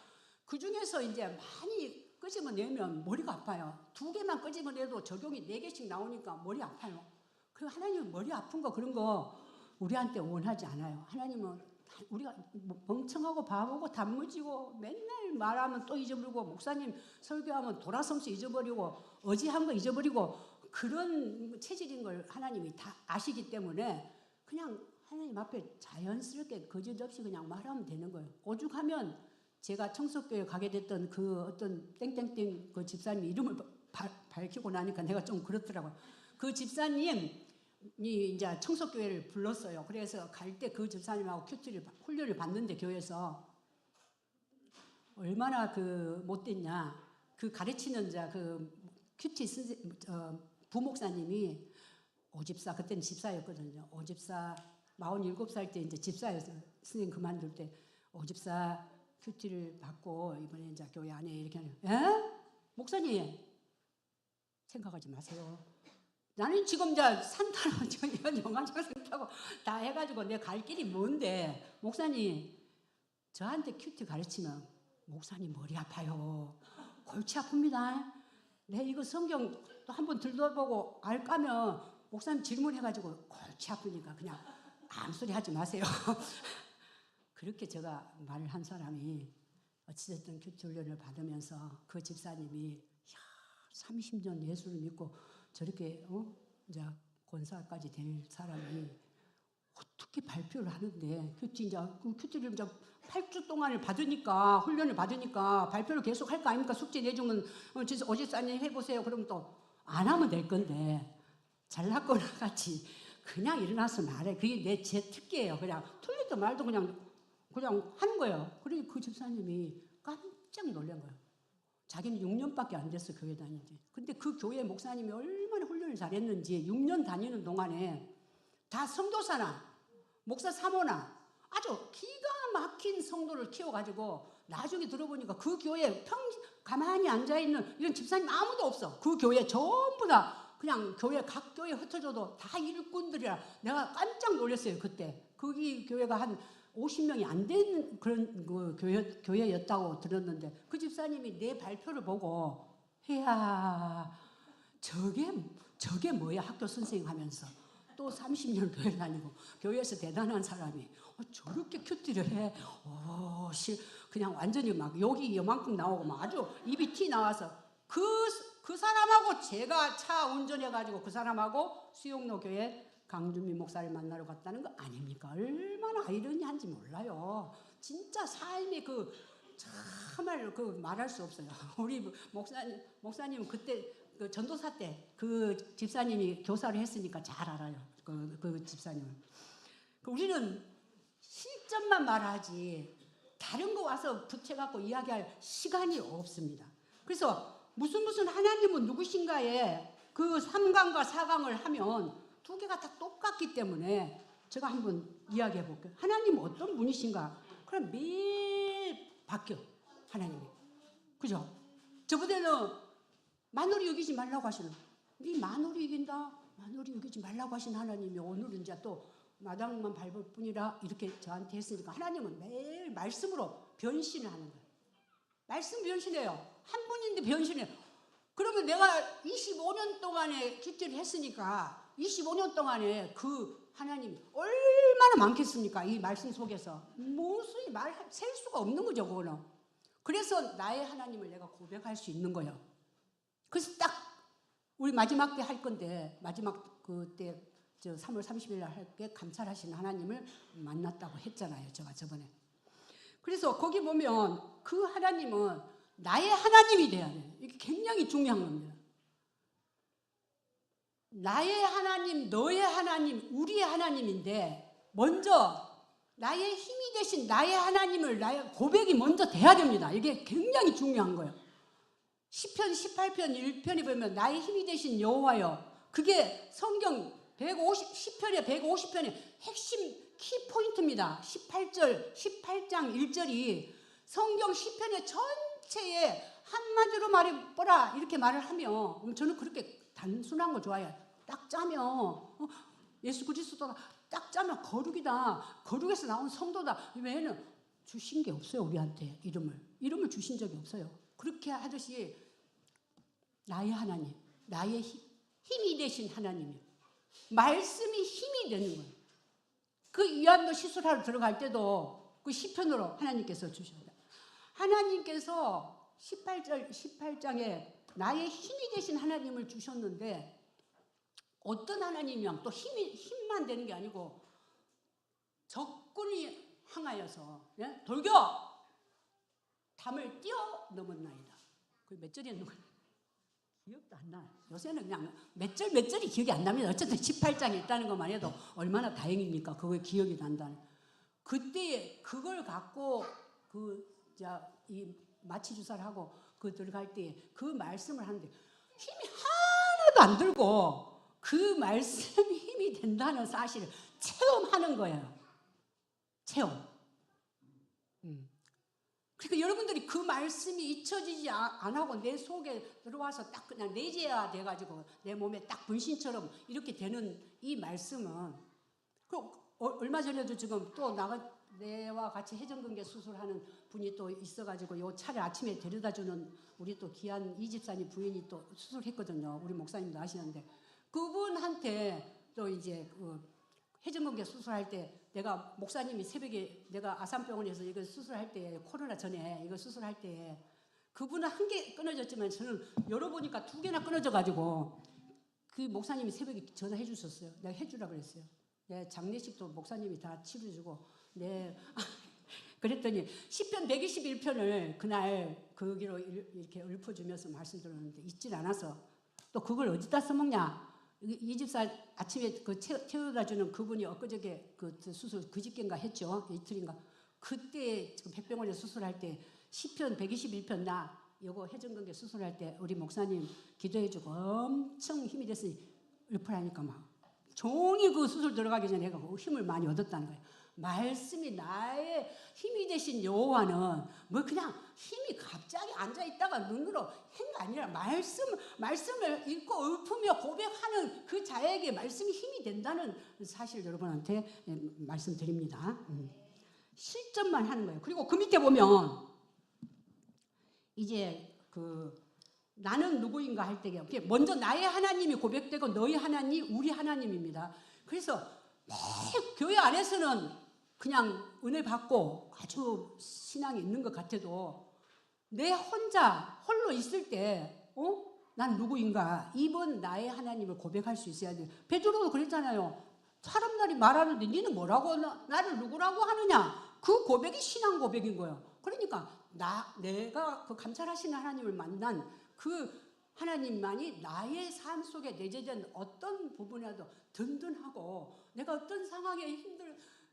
그 중에서 이제 많이 끄집어내면 머리가 아파요. 2개만 끄집어내도 적용이 4개씩 나오니까 머리 아파요. 그리고 하나님은 머리 아픈 거 그런 거 우리한테 원하지 않아요. 하나님은 우리가 멍청하고 바보고 단무지고 맨날 말하면 또 잊어버리고 목사님 설교하면 돌아서면서 잊어버리고 어지한 거 잊어버리고 그런 체질인 걸 하나님이 다 아시기 때문에 그냥 하나님 앞에 자연스럽게 거짓없이 그냥 말하면 되는 거예요. 오죽하면 제가 청석교회 가게 됐던 그 어떤 땡땡땡 그 집사님 이름을 밝히고 나니까 내가 좀 그렇더라고요. 그 집사님이 이제 청석교회를 불렀어요. 그래서 갈 때 그 집사님하고 큐티를 훈련을 받는데 교회에서 얼마나 그 못됐냐. 그 가르치는 자 그 큐티 부목사님이 오집사 그때는 집사였거든요. 오집사 47살 때 이제 집사였어요. 스님 그만둘 때 오집사 큐티를 받고 이번에 이제 교회 안에 이렇게 하는. 에? 목사님 생각하지 마세요. 나는 지금 이제 산 타러 영화장성 타고 다 해가지고 내 갈 길이 뭔데 목사님 저한테 큐티 가르치면 목사님 머리 아파요. 골치 아픕니다. 내 이거 성경 또 한번 들어보고 알까면 목사님 질문해가지고 골치 아프니까 그냥 아무 소리 하지 마세요. 그렇게 제가 말을 한 사람이 어찌됐든 큐티 훈련을 받으면서 그 집사님이 30년 예수를 믿고 저렇게 이제 권사까지 될 사람이 어떻게 발표를 하는데 큐티 이제 그 큐티를 이제 8주 동안을 받으니까 훈련을 받으니까 발표를 계속 할 거 아닙니까? 숙제 내주면 오집사님 해보세요. 그러면 또 안 하면 될 건데 잘났거나 같이 그냥 일어나서 말해. 그게 제 특기예요. 그냥 틀리든 말도 그냥 하는 거예요. 그러니 그 집사님이 깜짝 놀란 거예요. 자기는 6년밖에 안 됐어 교회 다니지. 근데 그 교회 목사님이 얼마나 훈련을 잘했는지 6년 다니는 동안에 다 성도사나 목사 사모나 아주 기가 막힌 성도를 키워가지고 나중에 들어보니까 그 교회에 가만히 앉아있는 이런 집사님 아무도 없어. 그 교회 전부 다 그냥 교회 각 교회 흩어져도 다 일꾼들이라 내가 깜짝 놀랐어요. 그때 거기 교회가 한 50명이 안 되는 그런 그 교회였다고 들었는데 그 집사님이 내 발표를 보고 이야 저게 뭐야 학교 선생님 하면서 또 30년 교회 다니고 교회에서 대단한 사람이 저렇게 큐티를 해. 그냥 완전히 막 여기 이만큼 나오고 막 아주 입이 티 나와서 그 사람하고 제가 차 운전해가지고 그 사람하고 수용로 교회 강준민 목사를 만나러 갔다는 거 아닙니까? 얼마나 아이러니한지 몰라요. 진짜 삶의 참말 말할 수 없어요. 우리 목사님 그때 그 전도사 때 그 집사님이 교사를 했으니까 잘 알아요. 그 집사님을. 우리는 실전만 말하지 다른 거 와서 붙여갖고 이야기할 시간이 없습니다. 그래서 무슨 하나님은 누구신가에 그 3강과 4강을 하면 2개가 다 똑같기 때문에 제가 한번 이야기해 볼게요. 하나님은 어떤 분이신가? 그럼 매일 바뀌어 하나님이. 그죠? 저번에는 마누리 여기지 말라고 하시는 네 마누리 이긴다. 마누리 여기지 말라고 하신 하나님이 오늘은 이제 또 마당만 밟을 뿐이라 이렇게 저한테 했으니까 하나님은 매일 말씀으로 변신을 하는 거예요. 말씀 변신해요. 한 분인데 변신해요. 그러면 내가 25년 동안에 큐티를 했으니까 25년 동안에 그 하나님이 얼마나 많겠습니까? 이 말씀 속에서 무슨 셀 수가 없는 거죠. 그거는. 그래서 나의 하나님을 내가 고백할 수 있는 거예요. 그래서 딱 우리 마지막 때 할 건데 마지막 그때 3월 30일 날 할 때 감찰하시는 하나님을 만났다고 했잖아요. 제가 저번에. 그래서 거기 보면 그 하나님은 나의 하나님이 돼야 돼요. 이게 굉장히 중요한 겁니다. 나의 하나님, 너의 하나님, 우리의 하나님인데 먼저 나의 힘이 되신 나의 하나님을 나의 고백이 먼저 돼야 됩니다. 이게 굉장히 중요한 거예요. 시편 18편 1편에 보면 나의 힘이 되신 여호와여. 그게 성경 150시편에 150편의 핵심 키포인트입니다. 18장 1절이 성경 시편의 전체에 한마디로 말해보라 이렇게 말을 하면 저는 그렇게 단순한 거 좋아해요. 딱 짜면 예수 그리스도가 딱 짜면 거룩이다. 거룩에서 나온 성도다. 외에는 주신 게 없어요. 우리한테 이름을 주신 적이 없어요. 그렇게 하듯이 나의 하나님, 나의 힘이 되신 하나님이요. 말씀이 힘이 되는 거예요. 그 이완도 시술하러 들어갈 때도 그 시편으로 하나님께서 주셨다. 하나님께서 18장에 나의 힘이 되신 하나님을 주셨는데 어떤 하나님이면 또 힘만 되는 게 아니고 적군이 항하여서 돌격 담을 뛰어넘었나이다. 그게 몇 절이 있는 거예요? 기억도 안 나요. 요새는 그냥 몇 절이 기억이 안 납니다. 어쨌든 18장에 있다는 것만 해도 얼마나 다행입니까? 그게 기억이 난다는. 그때 그걸 갖고 이 마취 주사를 하고 들어갈 때 그 말씀을 하는데 힘이 하나도 안 들고 그 말씀이 힘이 된다는 사실을 체험하는 거예요. 체험. 그러니까 여러분들이 그 말씀이 잊혀지지 안 하고 내 속에 들어와서 딱 그냥 내재화 돼가지고 내 몸에 딱 분신처럼 이렇게 되는 이 말씀은 얼마 전에도 지금 또 내와 같이 해전근개 수술하는 분이 또 있어가지고 요 차를 아침에 데려다주는 우리 또 귀한 이 집사님 부인이 또 수술했거든요. 우리 목사님도 아시는데 그분한테 또 이제 해전근개 수술할 때 내가 목사님이 새벽에 내가 아산병원에서 이거 수술할 때 코로나 전에 이거 수술할 때 그분은 한 개 끊어졌지만 저는 열어보니까 두 개나 끊어져가지고 그 목사님이 새벽에 전화해 주셨어요. 내가 해주라 그랬어요. 내 장례식도 목사님이 다 치러주고 그랬더니 시편 121편을 그날 거기로 이렇게 읊어주면서 말씀드렸는데 잊질 않아서 또 그걸 어디다 써먹냐. 이 집사 아침에 태워다주는 그분이 엊그저께 수술 그저께인가 했죠. 이틀인가. 그때 지금 백병원에 수술할 때 시편 121편 요거 해전근개 수술할 때 우리 목사님 기도해주고 엄청 힘이 됐으니 읊으라니까 막 종이 그 수술 들어가기 전에 내가 힘을 많이 얻었다는 거예요. 말씀이 나의 힘이 되신 여호와는 뭐 그냥 힘이 갑자기 앉아있다가 눈으로 한 게 아니라 말씀을 읽고 읊으며 고백하는 그 자에게 말씀이 힘이 된다는 사실 여러분한테 말씀드립니다. 실전만 하는 거예요. 그리고 그 밑에 보면 이제 나는 누구인가 할 때 먼저 나의 하나님이 고백되고 너희 하나님 우리 하나님입니다. 그래서 교회 안에서는 그냥 은혜 받고 아주 신앙이 있는 것 같아도 내 홀로 있을 때 난 누구인가 이번 나의 하나님을 고백할 수 있어야 돼. 베드로도 그랬잖아요. 사람들이 말하는데 니는 뭐라고 나를 누구라고 하느냐. 그 고백이 신앙 고백인 거예요. 그러니까 내가 그 감찰하시는 하나님을 만난 그 하나님만이 나의 삶 속에 내재된 어떤 부분이라도 든든하고 내가 어떤 상황에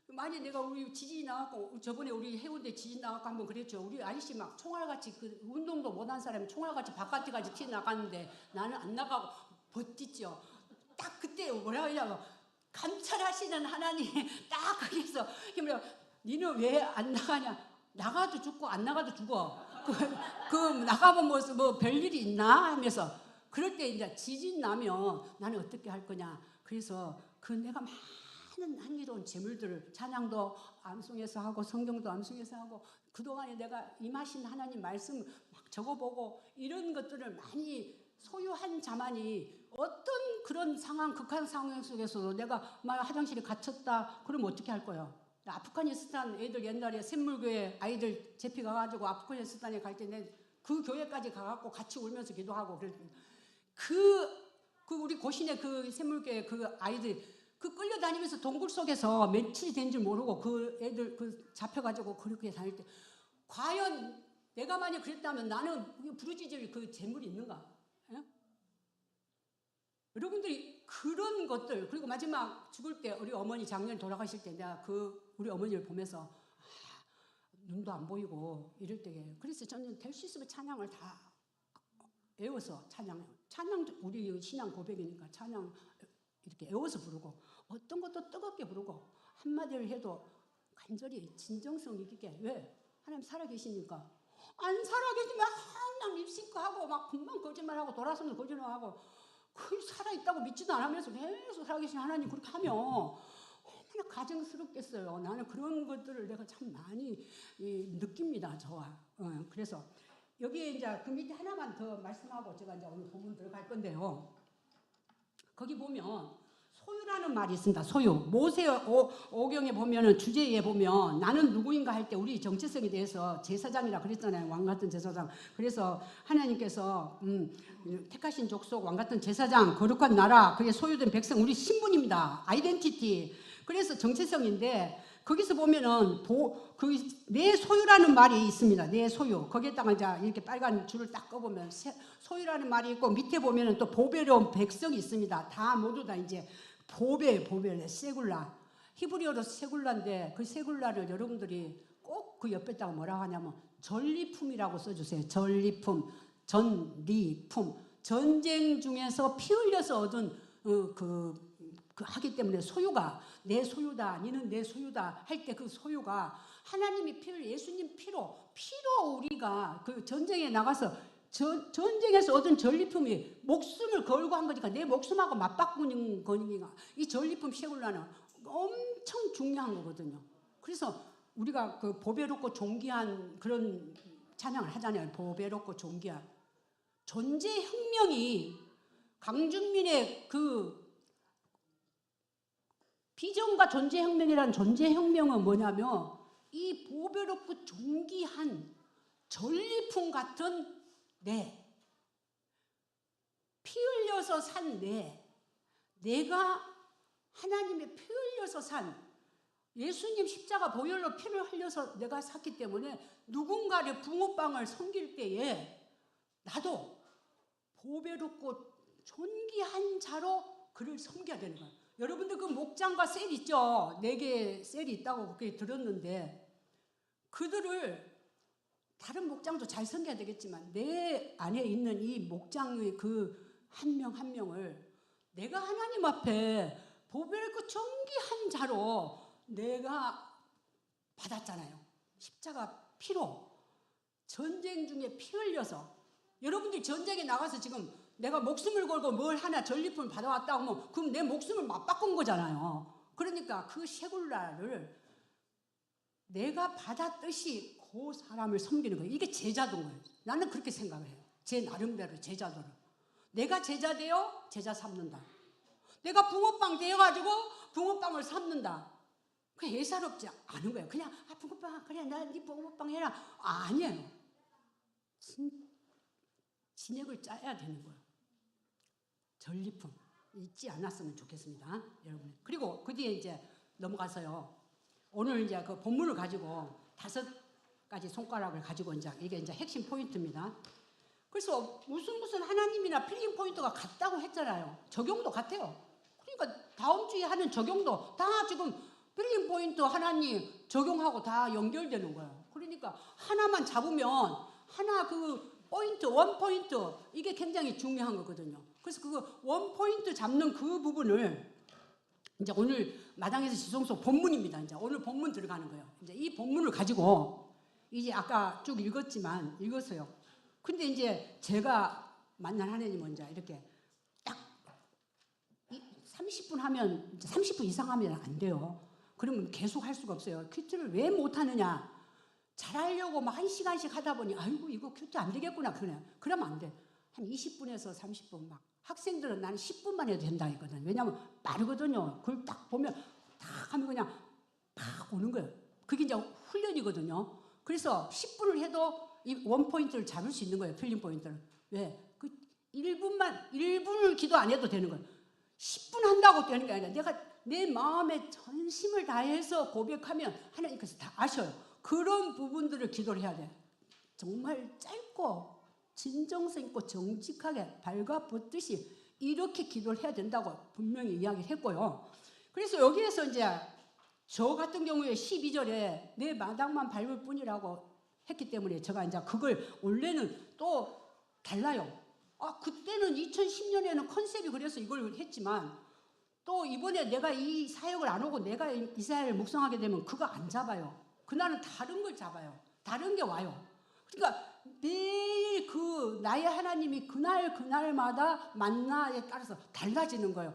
만약 내가 우리 지진이 나왔고 저번에 우리 해운대 지진 나왔고 한번 그랬죠. 우리 아저씨 막 총알같이 운동도 못한 사람이 총알같이 바깥에까지 튀어나갔는데 나는 안 나가고 버티죠. 딱 그때 뭐라고 하냐면 감찰하시는 하나님이 딱 거기서 니는 왜 안 나가냐. 나가도 죽고 안 나가도 죽어. 나가면 뭐 별일이 있나 하면서 그럴 때 이제 지진 나면 나는 어떻게 할 거냐. 그래서 내가 많은 한기로운 재물들을 찬양도 암송해서 하고 성경도 암송해서 하고 그동안에 내가 임하신 하나님 말씀 막 적어보고 이런 것들을 많이 소유한 자만이 어떤 그런 극한 상황 속에서도 내가 화장실에 갇혔다 그러면 어떻게 할 거예요? 아프가니스탄 애들 옛날에 샘물교회 아이들 제피 가가지고 아프가니스탄에 갈 때 그 교회까지 가갖고 같이 울면서 기도하고 우리 고신의 그 샘물교회 그 아이들 끌려다니면서 동굴 속에서 며칠이 된 줄 모르고 그 애들 잡혀가지고 그렇게 다닐 때 과연 내가 만약 그랬다면 나는 부르짖을 그 재물이 있는가? 예? 여러분들이 그런 것들 그리고 마지막 죽을 때 우리 어머니 작년 돌아가실 때 내가 우리 어머니를 보면서 눈도 안 보이고 이럴 때에 그래서 저는 될 수 있으면 찬양을 다 외워서 찬양 우리 신앙 고백이니까 찬양 이렇게 외워서 부르고 어떤 것도 뜨겁게 부르고 한마디를 해도 간절히 진정성 있게 왜? 하나님 살아계시니까 안 살아계시면 항상 입신거하고 막 금방 거짓말하고 돌아서면서 거짓말하고 살아있다고 믿지도 않으면서 계속 살아계신 하나님 그렇게 하면 얼마나 가정스럽겠어요. 나는 그런 것들을 내가 참 많이 느낍니다. 저와. 그래서 여기에 이제 그 밑에 하나만 더 말씀하고 제가 이제 오늘 본문 들어갈 건데요. 거기 보면 소유라는 말이 있습니다. 소유. 모세 오경에 보면은 주제에 보면 나는 누구인가 할 때 우리 정체성에 대해서 제사장이라 그랬잖아요. 왕 같은 제사장. 그래서 하나님께서 택하신 족속 왕 같은 제사장 거룩한 나라 그게 소유된 백성 우리 신분입니다. 아이덴티티. 그래서 정체성인데 거기서 보면은 내 소유라는 말이 있습니다. 내 소유. 거기에다가 이제 이렇게 빨간 줄을 딱 꺼보면 소유라는 말이 있고 밑에 보면은 또 보배로운 백성이 있습니다. 다 모두 다 이제 보배, 세굴라. 히브리어로 세굴라인데 그 세굴라를 여러분들이 꼭 그 옆에다가 뭐라고 하냐면 전리품이라고 써주세요. 전리품, 전리품. 전쟁 중에서 피 흘려서 얻은 하기 때문에 소유가 내 소유다, 니는 내 소유다 할 때 그 소유가 하나님이 피를 예수님 피로 우리가 그 전쟁에 나가서 전쟁에서 얻은 전리품이 목숨을 걸고 한 거니까 내 목숨하고 맞바꾸는 거니까 이 전리품 세굴라는 엄청 중요한 거거든요. 그래서 우리가 그 보배롭고 존귀한 그런 찬양을 하잖아요. 보배롭고 존귀한 존재혁명이 강준민의 그 비전과 존재혁명이라는 존재혁명은 뭐냐면 이 보배롭고 존귀한 전리품 같은 피 흘려서 산 내가 하나님의 피 흘려서 산 예수님 십자가 보혈로 피를 흘려서 내가 샀기 때문에 누군가를 붕어빵을 섬길 때에 나도 보배롭고 존귀한 자로 그를 섬겨야 되는 거예요. 여러분들 그 목장과 셀 있죠? 4개의 셀이 있다고 그렇게 들었는데 그들을 다른 목장도 잘 섬겨야 되겠지만 내 안에 있는 이 목장의 그 한 명 한 명을 내가 하나님 앞에 보배롭고 존귀한 자로 내가 받았잖아요. 십자가 피로 전쟁 중에 피 흘려서 여러분들 전쟁에 나가서 지금 내가 목숨을 걸고 뭘 하나 전리품을 받아왔다고 하면 그럼 내 목숨을 맞바꾼 거잖아요. 그러니까 그 세굴라를 내가 받았듯이 그 사람을 섬기는 거예요. 이게 제자도인 거예요. 나는 그렇게 생각을 해요. 제 나름대로 제자도를. 내가 제자 되어 제자 삼는다. 내가 붕어빵 되어가지고 붕어빵을 삼는다. 그 예사롭지 않은 거예요. 그냥 붕어빵 그래 나 네 붕어빵 해라. 아니에요. 진액을 짜야 되는 거예요. 전리품 잊지 않았으면 좋겠습니다, 여러분. 그리고 그 뒤에 이제 넘어가서요. 오늘 이제 그 본문을 가지고 5가지 손가락을 가지고 이게 이제 핵심 포인트입니다. 그래서 무슨 하나님이나 필링 포인트가 같다고 했잖아요. 적용도 같아요. 그러니까 다음 주에 하는 적용도 다 지금 필링 포인트 하나님 적용하고 다 연결되는 거예요. 그러니까 하나만 잡으면 하나 그 포인트, 원 포인트 이게 굉장히 중요한 거거든요. 그래서 그 원 포인트 잡는 그 부분을 이제 오늘 마당에서 지성소 본문입니다. 이제 오늘 본문 들어가는 거예요. 이제 이 본문을 가지고 이제 아까 쭉 읽었어요. 근데 이제 제가 만난 하나님은 이제 이렇게 딱 30분 하면 이제 30분 이상 하면 안 돼요. 그러면 계속 할 수가 없어요. 큐티를 왜 못 하느냐? 잘하려고 막 1시간씩 하다 보니 아이고 이거 큐티 안 되겠구나. 그러면 안 돼. 한 20분에서 30분 막 학생들은 나는 10분만 해도 된다 했거든. 왜냐하면 빠르거든요. 그걸 딱 보면 딱 하면 그냥 팍 오는 거예요. 그게 이제 훈련이거든요. 그래서 10분을 해도 이 원 포인트를 잡을 수 있는 거예요. 필링 포인트를. 왜? 그 1분을 기도 안 해도 되는 거예요. 10분 한다고 되는 게 아니라 내가 내 마음에 전심을 다해서 고백하면 하나님께서 다 아셔요. 그런 부분들을 기도를 해야 돼요. 정말 짧고 진정성 있고 정직하게 발가벗듯이 이렇게 기도를 해야 된다고 분명히 이야기를 했고요. 그래서 여기에서 이제 저 같은 경우에 12절에 내 마당만 밟을 뿐이라고 했기 때문에 제가 이제 그걸 원래는 또 달라요. 그때는 2010년에는 컨셉이 그래서 이걸 했지만 또 이번에 내가 이 사역을 안 오고 내가 이사야를 묵상하게 되면 그거 안 잡아요. 그날은 다른 걸 잡아요. 다른 게 와요. 그러니까 매일 그 나의 하나님이 그날마다 만나에 따라서 달라지는 거예요.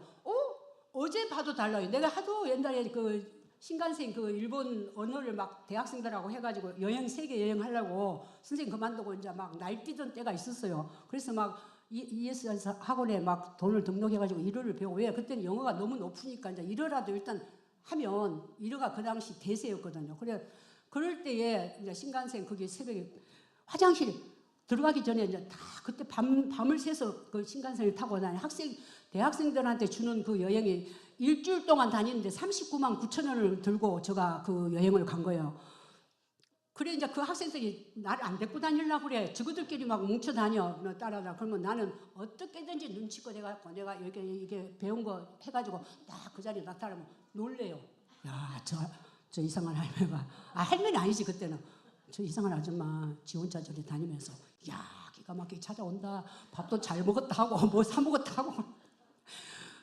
어제 봐도 달라요. 내가 하도 옛날에 그 신간생 그 일본 언어를 막 대학생들하고 해가지고 여행 세계 여행 하려고 선생님 그만두고 이제 막 날뛰던 때가 있었어요. 그래서 막 ES 학원에 막 돈을 등록해가지고 일어를 배우고 왜 그때는 영어가 너무 높으니까 이제 일어라도 일단 하면 일어가 그 당시 대세였거든요. 그래 그럴 때에 이제 신간생 거기 새벽에 화장실 들어가기 전에 이제 다 그때 밤을 새서 그 신간생을 타고 다니 대학생들한테 주는 그 여행이 일주일 동안 다니는데 39만 9천 원을 들고 제가 그 여행을 간 거예요. 그래 이제 그 학생들이 나를 안 데리고 다니려고 그래. 저그들끼리 막 뭉쳐 다녀 따라다. 그러면 나는 어떻게든지 눈치껏 해갖고 내가 이게 배운 거 해가지고 딱 그 자리에 나타나면 놀래요. 야, 저 이상한 할머니가 할머니 아니지 그때는. 저 이상한 아줌마 지 혼자 저리 다니면서 야 기가 막히게 찾아온다. 밥도 잘 먹었다 하고 뭐 사 먹었다 하고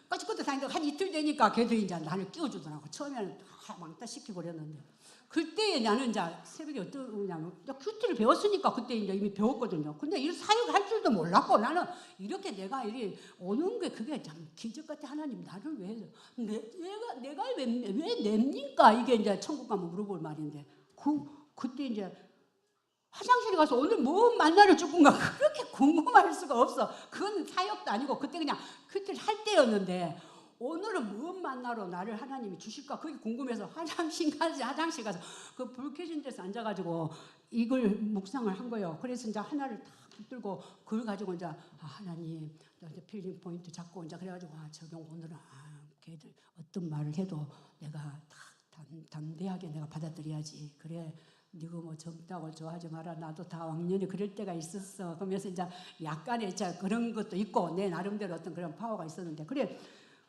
까짓것도 다니니까 한 이틀 되니까 걔들이 이제 나를 끼워주더라고. 처음에는 다 왕따 시키고 그랬는데 그때 나는 이제 새벽에 어떠냐면 큐티를 배웠으니까 그때 이제 이미 배웠거든요. 근데 이 사역할 줄도 몰랐고 나는 이렇게 내가 이리 오는 게 그게 참 기적 같아. 하나님 나를 왜 내가 왜 냅니까? 이게 이제 천국 가면 물어볼 말인데 그때 이제 화장실에 가서 오늘 뭔 만나를 죽은가 그렇게 궁금할 수가 없어. 그건 사역도 아니고 그때 그냥 큐티를 할 때였는데 오늘은 뭔 만나로 나를 하나님이 주실까 그게 궁금해서 화장실 가서 그 불 켜진 데서 앉아가지고 이걸 묵상을 한 거예요. 그래서 이제 하나를 딱 붙들고 그걸 가지고 이제 하나님 이제 필링 포인트 잡고 이제 그래가지고 적용 오늘은 걔들 어떤 말을 해도 내가 딱 담대하게 내가 받아들여야지. 그래. 네가 뭐 젊다고 좋아하지 마라. 나도 다 왕년에 그럴 때가 있었어. 그러면서 이제 약간의 그런 것도 있고 내 나름대로 어떤 그런 파워가 있었는데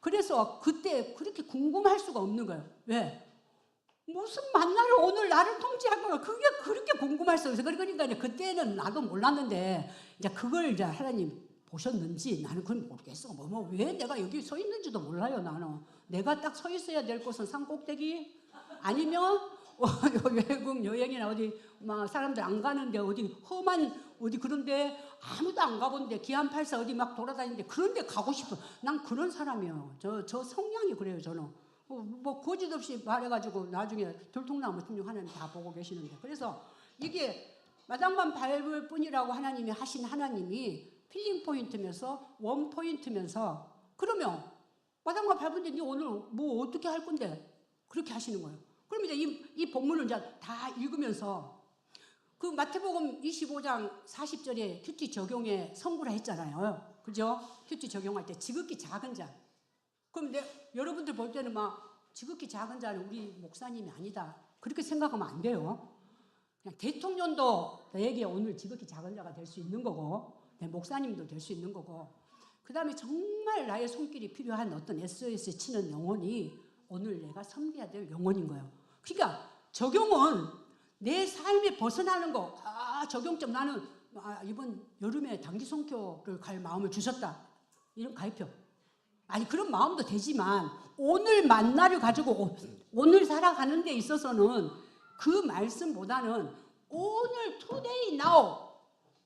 그래서 그때 그렇게 궁금할 수가 없는 거예요. 왜? 무슨 만나를 오늘 나를 통치할 거야. 그게 그렇게 궁금할 수 없어요. 그러니까 이제 그때는 나도 몰랐는데 이제 그걸 이제 하나님 보셨는지 나는 그건 모르겠어. 왜 내가 여기 서 있는지도 몰라요. 나는 내가 딱 서 있어야 될 곳은 산꼭대기 아니면 외국 여행이나 어디 막 사람들 안 가는데 어디 험한 어디 그런데 아무도 안 가본데 기안팔사 어디 막 돌아다니는데 그런데 가고 싶어. 난 그런 사람이에요. 저 성향이 그래요. 저는 뭐 거짓 없이 말해가지고 나중에 들통나무 틈중 하나님 다 보고 계시는데 그래서 이게 마당만 밟을 뿐이라고 하나님이 하신 하나님이 필링 포인트면서 원 포인트면서 그러면 마당만 밟은데 네 오늘 뭐 어떻게 할 건데 그렇게 하시는 거예요. 그럼 이제 이 본문을 이제 다 읽으면서 그 마태복음 25장 40절에 큐티 적용에 선구라 했잖아요. 그죠? 큐티 적용할 때 지극히 작은 자. 그럼 여러분들 볼 때는 막 지극히 작은 자는 우리 목사님이 아니다. 그렇게 생각하면 안 돼요. 그냥 대통령도 나에게 오늘 지극히 작은 자가 될 수 있는 거고 내 목사님도 될 수 있는 거고 그 다음에 정말 나의 손길이 필요한 어떤 SOS 치는 영혼이 오늘 내가 섬겨야 될 영혼인 거예요. 그러니까 적용은 내 삶에 벗어나는 거. 적용점 나는 이번 여름에 단기 선교를 갈 마음을 주셨다. 이런 가입표. 아니 그런 마음도 되지만 오늘 만나를 가지고 오늘 살아가는 데 있어서는 그 말씀보다는 오늘 today now.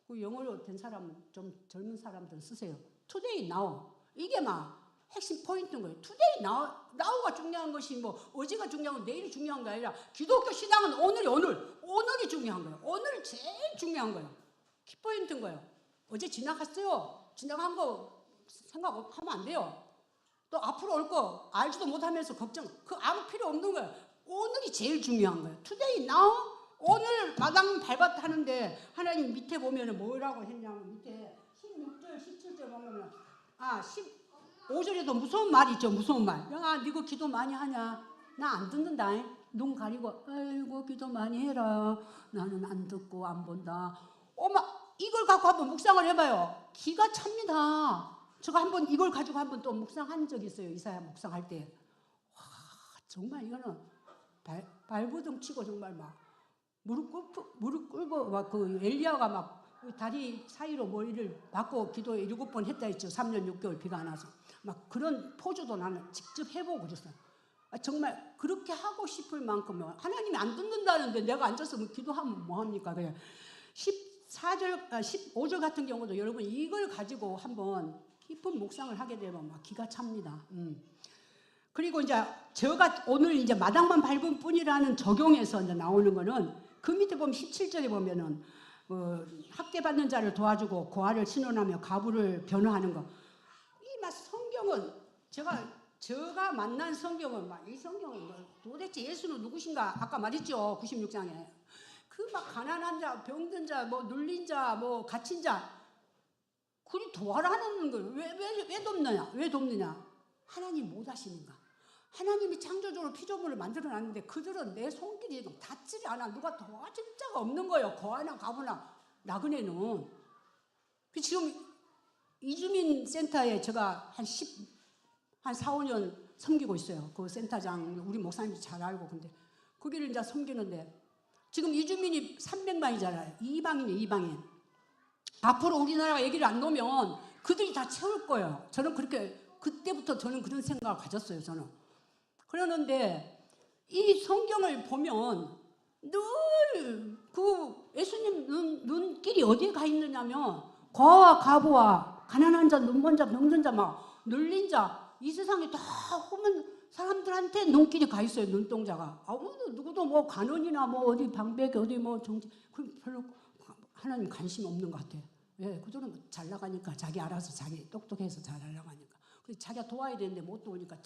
그 영어로 된 사람은 좀 젊은 사람들 쓰세요. today now. 이게 막 핵심 포인트인 거예요. today now가 중요한 것이 뭐 어제가 중요한 건 내일이 중요한 게 아니라 기독교 신앙은 오늘이 중요한 거예요. 오늘이 제일 중요한 거예요. 키포인트인 거예요. 어제 지나갔어요. 지나간 거 생각하면 안 돼요. 또 앞으로 올 거 알지도 못하면서 걱정 아무 필요 없는 거예요. 오늘이 제일 중요한 거예요. today now 오늘 마당 밟았다는데 하나님 밑에 보면은 뭐라고 했냐면 밑에 16절 17절 보면 15절에도 무서운 말이 있죠. 무서운 말. 야, 니가 기도 많이 하냐? 나 안 듣는다. 눈 가리고 아이고 기도 많이 해라. 나는 안 듣고 안 본다. 이걸 갖고 한번 묵상을 해봐요. 기가 찹니다. 제가 한번 이걸 가지고 한번 또 묵상한 적이 있어요. 이사야 묵상할 때. 와, 정말 이거는 발버둥 치고 정말 막 무릎 꿇고 막 그 엘리야가 막 다리 사이로 머리를 박고 기도 7번 했다 했죠. 3년 6개월 비가 안 와서. 막 그런 포즈도 나는 직접 해보고 그랬어요. 정말 그렇게 하고 싶을 만큼 하나님이 안 듣는다는데 내가 앉아서 기도하면 뭐합니까? 그냥 15절 같은 경우도 여러분 이걸 가지고 한번 깊은 묵상을 하게 되면 막 기가 찹니다. 그리고 이제 제가 오늘 이제 마당만 밟은 뿐이라는 적용에서 이제 나오는 거는 그 밑에 보면 17절에 보면은 학대받는 자를 도와주고 고아를 신원하며 가부를 변호하는 거. 이 막 성경은 제가 만난 성경은 막 이 성경은 뭐 도대체 예수는 누구신가? 아까 말했죠. 96장에. 그 막 가난한 자, 병든 자, 뭐 눌린 자, 뭐 갇힌 자. 그리 도와라는 거예요. 왜 돕느냐? 왜 돕느냐? 하나님 못 하시는가? 하나님이 창조적으로 피조물을 만들어 놨는데 그들은 내 손길이 닿지를 않아. 누가 도와줄 자가 없는 거예요. 고아나 가부나 나그네는. 지금 이주민 센터에 제가 한 4, 5년 섬기고 있어요. 그 센터장 우리 목사님이 잘 알고. 근데 거기를 이제 섬기는데 지금 이주민이 300만이잖아요. 이방인. 앞으로 우리나라가 얘기를 안 놓으면 그들이 다 채울 거예요. 저는 그때부터 저는 그런 생각을 가졌어요. 저는. 그러는데 이 성경을 보면 늘 그 예수님 눈길이 어디에 가 있느냐면 고아와 가부와 가난한 자, 눈먼 자, 병든 자, 막 눌린 자, 이 세상에 다 오면 사람들한테 눈길이 가 있어요. 눈동자가. 누구도 뭐 간원이나 뭐 어디 방백 어디 뭐 정치 별로 하나님 관심 없는 것 같아요. 예, 그들은 잘 나가니까 자기 알아서 자기 똑똑해서 잘 나가니까. 그래서 자기가 도와야 되는데 못 도우니까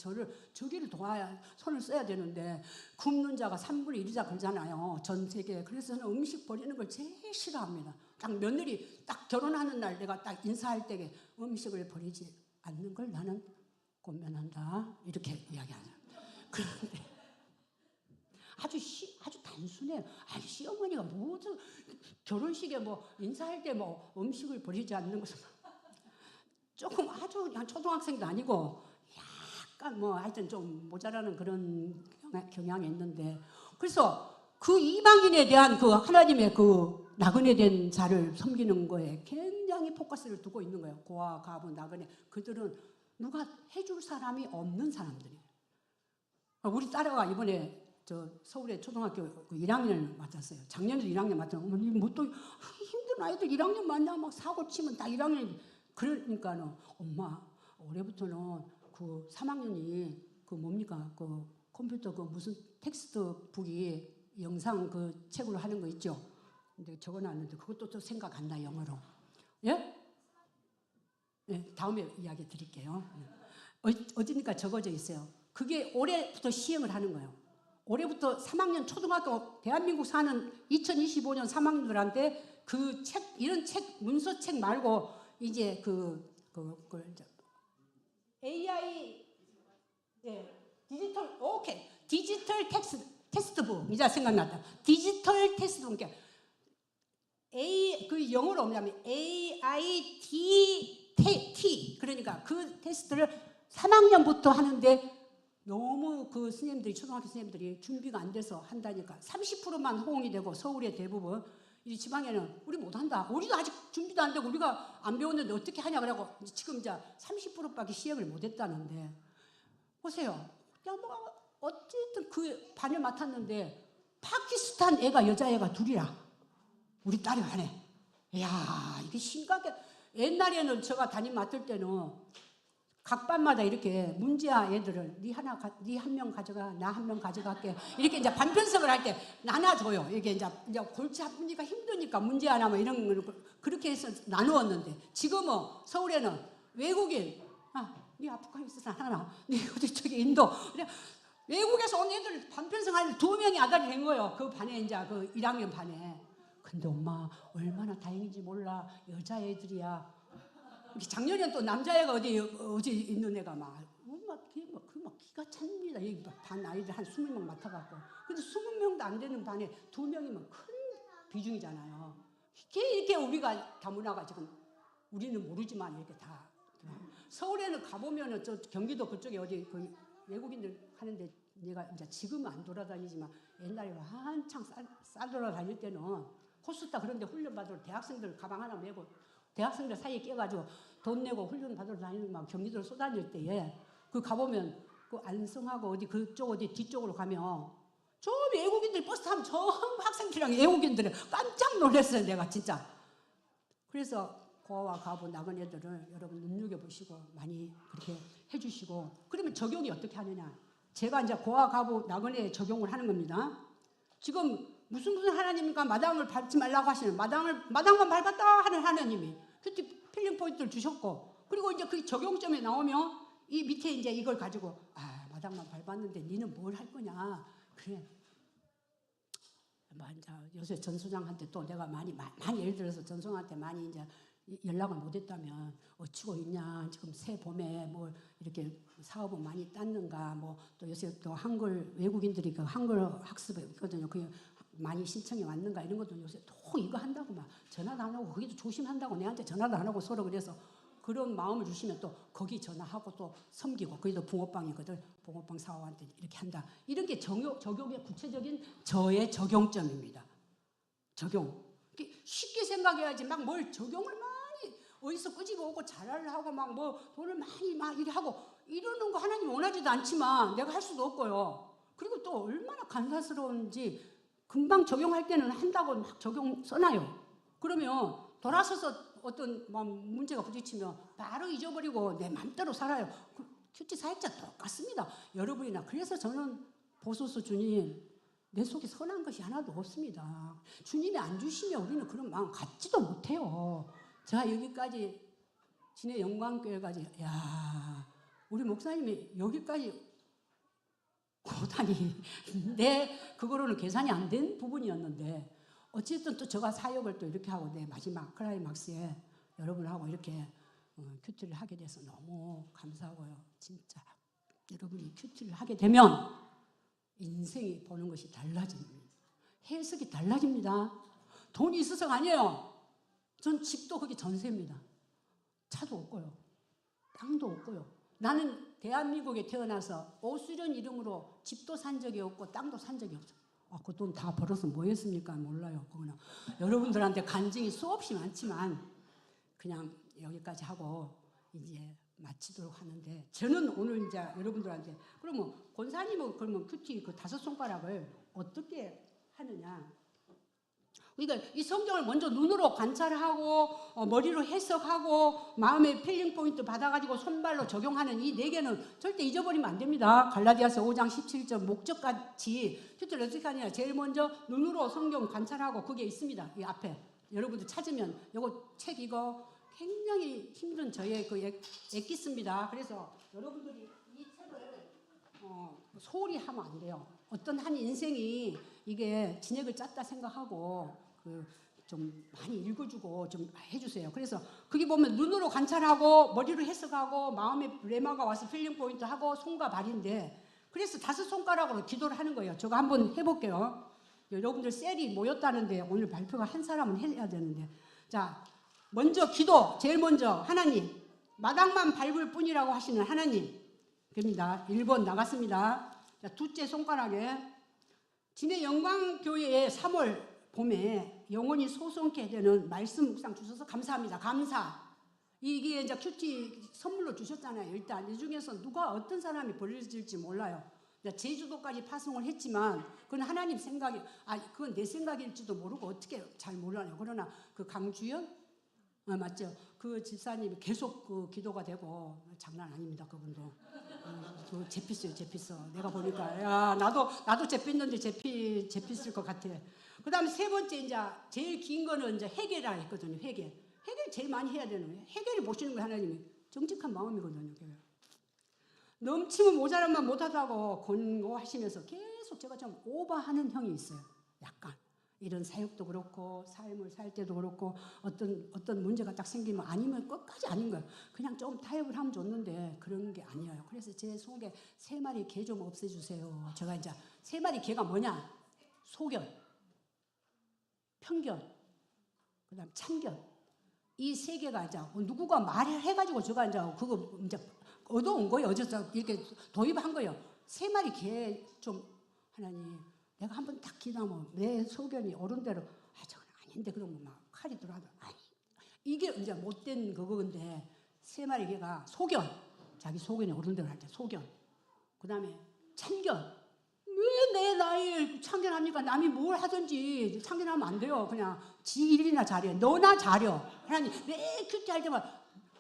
저기를 도와야 손을 써야 되는데 굶는 자가 3분의 1이자 그러잖아요. 전 세계에. 그래서 저는 음식 버리는 걸 제일 싫어합니다. 딱 며느리 딱 결혼하는 날 내가 딱 인사할 때에 음식을 버리지 않는 걸 나는 권면한다. 이렇게 이야기하죠. 그런데 아주 단순해요. 시어머니가 모두 결혼식에 뭐 인사할 때 뭐 음식을 버리지 않는 것은 조금 아주 그냥 초등학생도 아니고 약간 뭐 하여튼 좀 모자라는 그런 경향이 있는데 그래서 그 이방인에 대한 그 하나님의 그 나그네 된 자를 섬기는 거에 굉장히 포커스를 두고 있는 거예요. 고아, 가부, 나그네. 그들은 누가 해줄 사람이 없는 사람들이에요. 우리 딸아가 이번에 저 서울에 초등학교 1학년을 맡았어요. 작년에도 1학년 맡았는데 어머니 뭐 또 힘든 아이들 1학년 맞냐 막 사고 치면 딱 1학년 그러니까는 엄마 올해부터는 그 3학년이 그 뭡니까 그 컴퓨터 그 무슨 텍스트북이 영상 그 책으로 하는 거 있죠. 근데 적어놨는데 그것도 또 생각 안 나 영어로. 예? 네, 다음에 이야기 드릴게요. 어디니까 적어져 있어요. 그게 올해부터 시행을 하는 거예요. 올해부터 3학년 초등학교 대한민국 사는 2025년 3학년들한테 그 책 이런 책 문서책 말고 이제 AI 디지털 텍스트북 이제 생각났다. 디지털 텍스트북 그러니까 그 영어로 뭐냐면 AIDT 그러니까 그 테스트를 3학년부터 하는데 너무 그 스님들이 초등학교 스님들이 준비가 안 돼서 한다니까 30%만 호응이 되고 서울의 대부분 이 지방에는 우리 못한다. 우리도 아직 준비도 안 되고 우리가 안 배웠는데 어떻게 하냐 그러고 지금 이제 30%밖에 시행을 못했다는데 보세요. 야, 뭐 어쨌든 그 반을 맡았는데 파키스탄 애가 여자애가 둘이라 우리 딸이 반에. 이야 이게 심각해. 옛날에는 제가 담임 맡을 때는 각 반마다 이렇게 문제아 애들을 네 한 명 가져가 나 한 명 가져갈게 이렇게 이제 반편성을 할 때 나눠줘요. 이게 이제 골치 아프니까 힘드니까 문제 하나 뭐 이런 걸 그렇게 해서 나누었는데 지금은 서울에는 외국인 네 아프가니스탄 하나 네 어디 저기 인도 외국에서 온 애들 반편성 한 2명이 아달이 된 거예요. 그 반에 이제 그 1학년 반에. 근데 엄마 얼마나 다행인지 몰라 여자애들이야. 작년엔 또 남자애가 어디 있는 애가 막 기가 찹니다. 반 아이들 한 20명 맡아갖고. 근데 20명도 안 되는 반에 2명이면 큰 비중이잖아요. 이렇게 우리가 다문화가 지금 우리는 모르지만 이렇게 다. 서울에는 가보면은 저 경기도 그쪽에 어디 그 외국인들 하는데 내가 이제 지금은 안 돌아다니지만 옛날에 한창 싸돌아다닐 때는 호스타 그런데 훈련 받으러 대학생들 가방 하나 메고 대학생들 사이에 껴가지고 돈 내고 훈련 받으러 다니는 막 경기도를 쏘다닐 때에 그 가보면 그 안성하고 어디 그쪽 어디 뒤쪽으로 가면 저 외국인들 버스 타면 전부 학생들이랑 외국인들이 깜짝 놀랐어요 내가 진짜. 그래서 고아와 가부 나그네들을 여러분 눈여겨보시고 많이 그렇게 해주시고, 그러면 적용이 어떻게 하느냐. 제가 이제 고아 가부 나그네에 적용을 하는 겁니다. 지금 무슨 하나님과 마당을 밟지 말라고 하시는, 마당만 밟았다 하는 하나님이 큐티 필링 포인트를 주셨고, 그리고 이제 그 적용점에 나오면 이 밑에 이제 이걸 가지고 마당만 밟았는데 니는 뭘 할 거냐. 그래. 요새 전 소장한테 또 내가 많이 예를 들어서 전 소장한테 많이 이제 연락을 못했다면 어찌고 있냐, 지금 새 봄에 뭐 이렇게 사업은 많이 땄는가, 뭐 또 요새 또 한글 외국인들이 그 한글 학습에 있거든요. 그 많이 신청이 왔는가 이런 것도 요새 또 이거 한다고 막 전화도 안 하고, 거기도 조심한다고 내한테 전화도 안 하고 서로. 그래서 그런 마음을 주시면 또 거기 전화하고 또 섬기고, 거기도 붕어빵이거든. 붕어빵 사업한테 이렇게 한다. 이런 게 적용의 구체적인 저의 적용점입니다. 적용. 쉽게 생각해야지 막 뭘 적용을 많이 어디서 끄집어 오고 잘하려 하고 막 뭐 돈을 많이 막 이래 하고 이러는 거 하나님 원하지도 않지만 내가 할 수도 없고요. 그리고 또 얼마나 간사스러운지, 금방 적용할 때는 한다고 막 적용 써놔요. 그러면 돌아서서 어떤 문제가 부딪히면 바로 잊어버리고 내 맘대로 살아요. 큐티 사역자 똑같습니다. 여러분이나. 그래서 저는 보소서 주님, 내 속에 선한 것이 하나도 없습니다. 주님이 안 주시면 우리는 그런 마음 갖지도 못해요. 제가 여기까지 진해 영광교회까지, 우리 목사님이 여기까지 고단히 내 그거로는 계산이 안 된 부분이었는데, 어쨌든 또 제가 사역을 또 이렇게 하고 내 마지막 클라이막스에 여러분하고 이렇게 큐티를 하게 돼서 너무 감사하고요. 진짜 여러분이 큐티를 하게 되면 인생이 보는 것이 달라집니다. 해석이 달라집니다. 돈이 있어서가 아니에요. 전 집도 거기 전세입니다. 차도 없고요. 땅도 없고요. 나는 대한민국에 태어나서 오수련 이름으로 집도 산 적이 없고 땅도 산 적이 없어요. 그 돈 다 벌어서 뭐 했습니까? 몰라요. 그거는 여러분들한테 간증이 수없이 많지만 그냥 여기까지 하고 이제 마치도록 하는데, 저는 오늘 이제 여러분들한테, 그러면 권사님은 그러면 큐티 그 5손가락을 어떻게 하느냐. 그러니까 이 성경을 먼저 눈으로 관찰하고 머리로 해석하고 마음의 필링 포인트 받아가지고 손발로 적용하는 이 4개는 절대 잊어버리면 안 됩니다. 갈라디아서 5장 17절 목적같이 큐티를 어떻게 하냐. 제일 먼저 눈으로 성경 관찰하고, 그게 있습니다. 이 앞에 여러분들 찾으면 요거 책 이거 굉장히 힘든 저의 그 엑기스입니다. 그래서 여러분들이 이 책을 소홀히 하면 안 돼요. 어떤 한 인생이 이게 진액을 짰다 생각하고 좀 많이 읽어주고 좀 해주세요. 그래서 거기 보면 눈으로 관찰하고 머리로 해석하고 마음에 레마가 와서 필링 포인트 하고 손과 발인데, 그래서 5손가락으로 기도를 하는 거예요. 제가 한번 해볼게요. 여러분들 셀이 모였다는데 오늘 발표가 한 사람은 해야 되는데, 자 먼저 기도. 제일 먼저 하나님, 마당만 밟을 뿐이라고 하시는 하나님 됩니다. 1번 나갔습니다. 자, 둘째 손가락에 진해 영광교회의 3월 봄에 영원히 소성케 되는 말씀 묵상 주셔서 감사합니다. 감사. 이게 이제 큐티 선물로 주셨잖아요. 일단 이 중에서 누가 어떤 사람이 벌려질지 몰라요. 제주도까지 파송을 했지만 그건 하나님 생각이, 그건 내 생각일지도 모르고 어떻게 잘 몰라요. 그러나 그 강주연 맞죠? 그 집사님이 계속 그 기도가 되고, 장난 아닙니다. 그분도 그 제피스요, 제피스. 내가 보니까 나도 제pis는데 제pis을 것 같아. 그다음에 3번째 이제 제일 긴 거는 이제 회개라 했거든요. 회개를 제일 많이 해야 되는 거예요. 회개를 보시는 거예요. 하나님이 정직한 마음이거든요. 넘치면 모자란만 못하다고 권고하시면서 계속 제가 좀 오버하는 형이 있어요. 약간 이런 사역도 그렇고 삶을 살 때도 그렇고 어떤 문제가 딱 생기면 아니면 끝까지 아닌 거예요. 그냥 좀 타협을 하면 좋는데 그런 게 아니에요. 그래서 제 속에 3마리 개 좀 없애주세요. 제가 이제 3마리 개가 뭐냐? 소견, 편견, 그다음 참견. 이 3개가 이제 누구가 말을 해가지고 제가 이제 그거 이제 얻어온 거예요. 어제서 이렇게 도입한 거예요. 3마리 개 좀 하나님. 내가 한번 딱 기도하면 내 소견이 옳은 대로 저건 아닌데 그러면 막 칼이 들어와도 이게 이제 못된 그거인데, 3마리 개가 소견, 자기 소견이 옳은 대로 할 때 소견, 그 다음에 참견, 왜 내 나이에 참견합니까? 남이 뭘 하든지 참견하면 안 돼요. 그냥 지 일이나 잘해. 너나 잘해. 하나님 내 큐티할 때만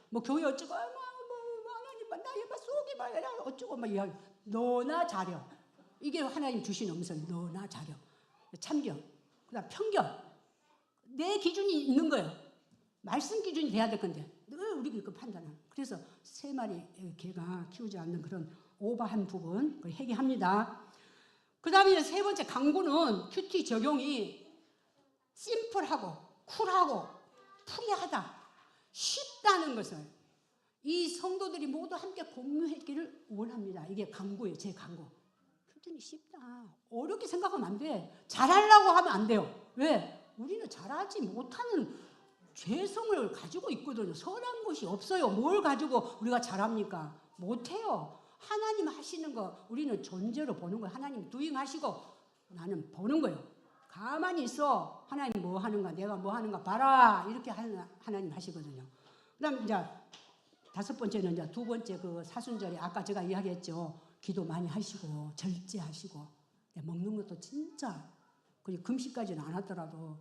뭐 교회 어쩌고 하나님 나의 속이 봐 어쩌고 막 이야기. 너나 잘해. 이게 하나님 주신 음성. 너나 잘해. 참견. 그다음 편견. 내 기준이 있는 거예요. 말씀 기준이 돼야 될 건데 늘 우리가 그 판단을. 그래서 3마리 개가 키우지 않는 그런 오버한 부분 그걸 해결합니다. 그 다음에 3번째 강구는 큐티 적용이 심플하고 쿨하고 프리하다, 쉽다는 것을 이 성도들이 모두 함께 공유했기를 원합니다. 이게 강구예요. 제 강구. 큐티는 쉽다. 어렵게 생각하면 안 돼. 잘하려고 하면 안 돼요. 왜? 우리는 잘하지 못하는 죄성을 가지고 있거든요. 선한 것이 없어요. 뭘 가지고 우리가 잘합니까? 못해요. 하나님 하시는 거 우리는 존재로 보는 거예요. 하나님 도잉하시고 나는 보는 거예요. 가만히 있어. 하나님 뭐 하는가, 내가 뭐 하는가 봐라. 이렇게 하나님 하시거든요. 그다음 이제 5번째는 이제 2번째 그 사순절에 아까 제가 이야기했죠. 기도 많이 하시고 절제하시고 먹는 것도 진짜 그리고 금식까지는 안 하더라도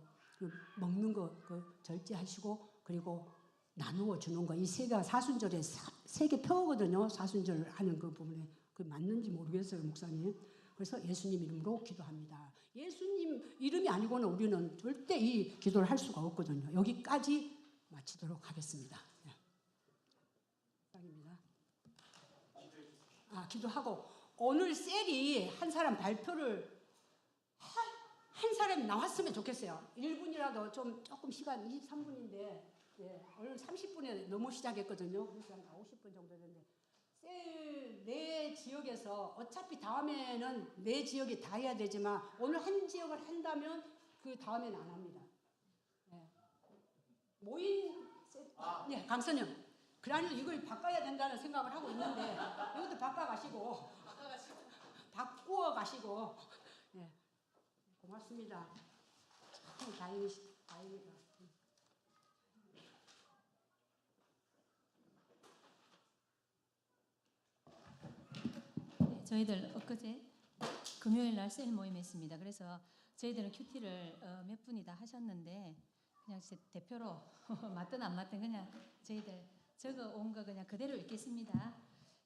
먹는 거 그 절제하시고 그리고 나누어 주는 거 이 3개가 사순절에 3개 표거든요. 사순절 하는 그 부분에 그 맞는지 모르겠어요, 목사님. 그래서 예수님 이름으로 기도합니다. 예수님 이름이 아니고는 우리는 절대 이 기도를 할 수가 없거든요. 여기까지 마치도록 하겠습니다. 입니다. 기도하고 오늘 셀이 한 사람 발표를 한 사람이 나왔으면 좋겠어요. 1분이라도 조금 시간 23분인데 오늘 30분에 넘어 시작했거든요. 그래서 한 50분 정도 됐는데 셀 내 지역에서 어차피 다음에는 내 지역이 다 해야 되지만 오늘 한 지역을 한다면 그 다음에는 안 합니다. 모인 강선영 그러니 이걸 바꿔야 된다는 생각을 하고 있는데 이것도 바꾸어 가시고 고맙습니다. 참 다행이다. 저희들 엊그제 금요일 날 셀 모임이 있습니다. 그래서 저희들은 큐티를 몇 분이 다 하셨는데 그냥 제 대표로 맞든 안 맞든 그냥 저희들 적어 온 거 그냥 그대로 읽겠습니다.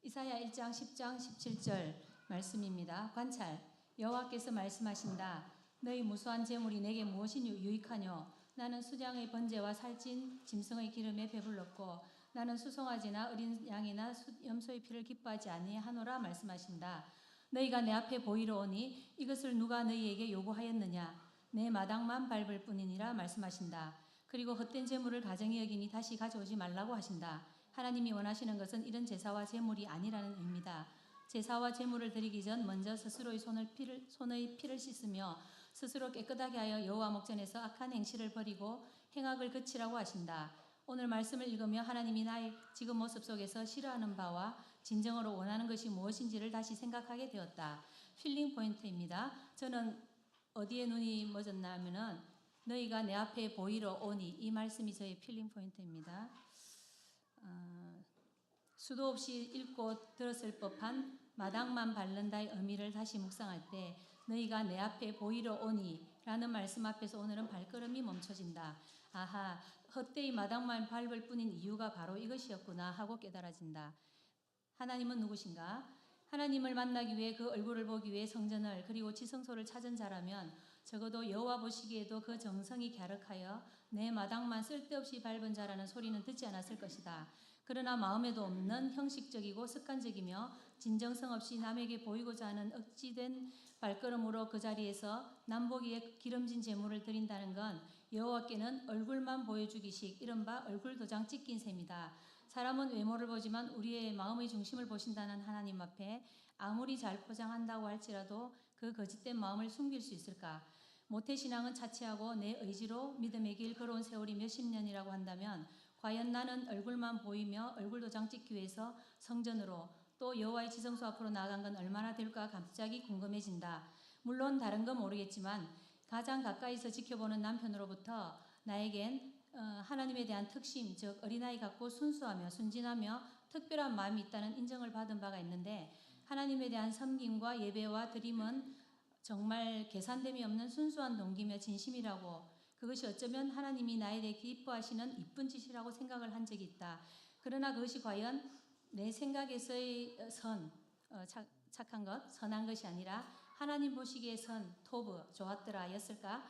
이사야 1장 10장 17절 말씀입니다. 관찰. 여호와께서 말씀하신다. 너희 무수한 재물이 내게 무엇이 유익하뇨? 나는 수장의 번제와 살찐 짐승의 기름에 배불렀고 나는 수송아지나 어린 양이나 염소의 피를 기뻐하지 아니하노라 말씀하신다. 너희가 내 앞에 보이러 오니 이것을 누가 너희에게 요구하였느냐? 내 마당만 밟을 뿐이니라 말씀하신다. 그리고 헛된 재물을 가정히 여기니 다시 가져오지 말라고 하신다. 하나님이 원하시는 것은 이런 제사와 제물이 아니라는 의미다. 제사와 제물을 드리기 전 먼저 스스로의 손의 피를 씻으며 스스로 깨끗하게 하여 여호와 목전에서 악한 행실을 버리고 행악을 그치라고 하신다. 오늘 말씀을 읽으며 하나님이 나의 지금 모습 속에서 싫어하는 바와 진정으로 원하는 것이 무엇인지를 다시 생각하게 되었다. 필링 포인트입니다. 저는 어디에 눈이 멎었나 하면은 너희가 내 앞에 보이러 오니 이 말씀이 저의 필링 포인트입니다. 수도 없이 읽고 들었을 법한 마당만 밟는다의 의미를 다시 묵상할 때 너희가 내 앞에 보이러 오니 라는 말씀 앞에서 오늘은 발걸음이 멈춰진다. 아하, 헛되이 마당만 밟을 뿐인 이유가 바로 이것이었구나 하고 깨달아진다. 하나님은 누구신가? 하나님을 만나기 위해 그 얼굴을 보기 위해 성전을 그리고 지성소를 찾은 자라면 적어도 여호와 보시기에도 그 정성이 갸륵하여 내 마당만 쓸데없이 밟은 자라는 소리는 듣지 않았을 것이다. 그러나 마음에도 없는 형식적이고 습관적이며 진정성 없이 남에게 보이고자 하는 억지된 발걸음으로 그 자리에서 남보기에 기름진 제물을 드린다는 건 여호와께는 얼굴만 보여주기식 이른바 얼굴 도장 찍긴 셈이다. 사람은 외모를 보지만 우리의 마음의 중심을 보신다는 하나님 앞에 아무리 잘 포장한다고 할지라도 그 거짓된 마음을 숨길 수 있을까? 모태신앙은 자체하고 내 의지로 믿음의 길 걸어온 세월이 몇십 년이라고 한다면 과연 나는 얼굴만 보이며 얼굴 도장 찍기 위해서 성전으로 또 여호와의 지성소 앞으로 나아간 건 얼마나 될까 갑자기 궁금해진다. 물론 다른 건 모르겠지만 가장 가까이서 지켜보는 남편으로부터 나에겐 하나님에 대한 특심, 즉 어린아이 같고 순수하며 순진하며 특별한 마음이 있다는 인정을 받은 바가 있는데 하나님에 대한 섬김과 예배와 드림은 정말 계산됨이 없는 순수한 동기며 진심이라고, 그것이 어쩌면 하나님이 나에 대해 기뻐하시는 이쁜 짓이라고 생각을 한 적이 있다. 그러나 그것이 과연 내 생각에서의 착한 것, 선한 것이 아니라 하나님 보시기에 토브, 좋았더라 였을까?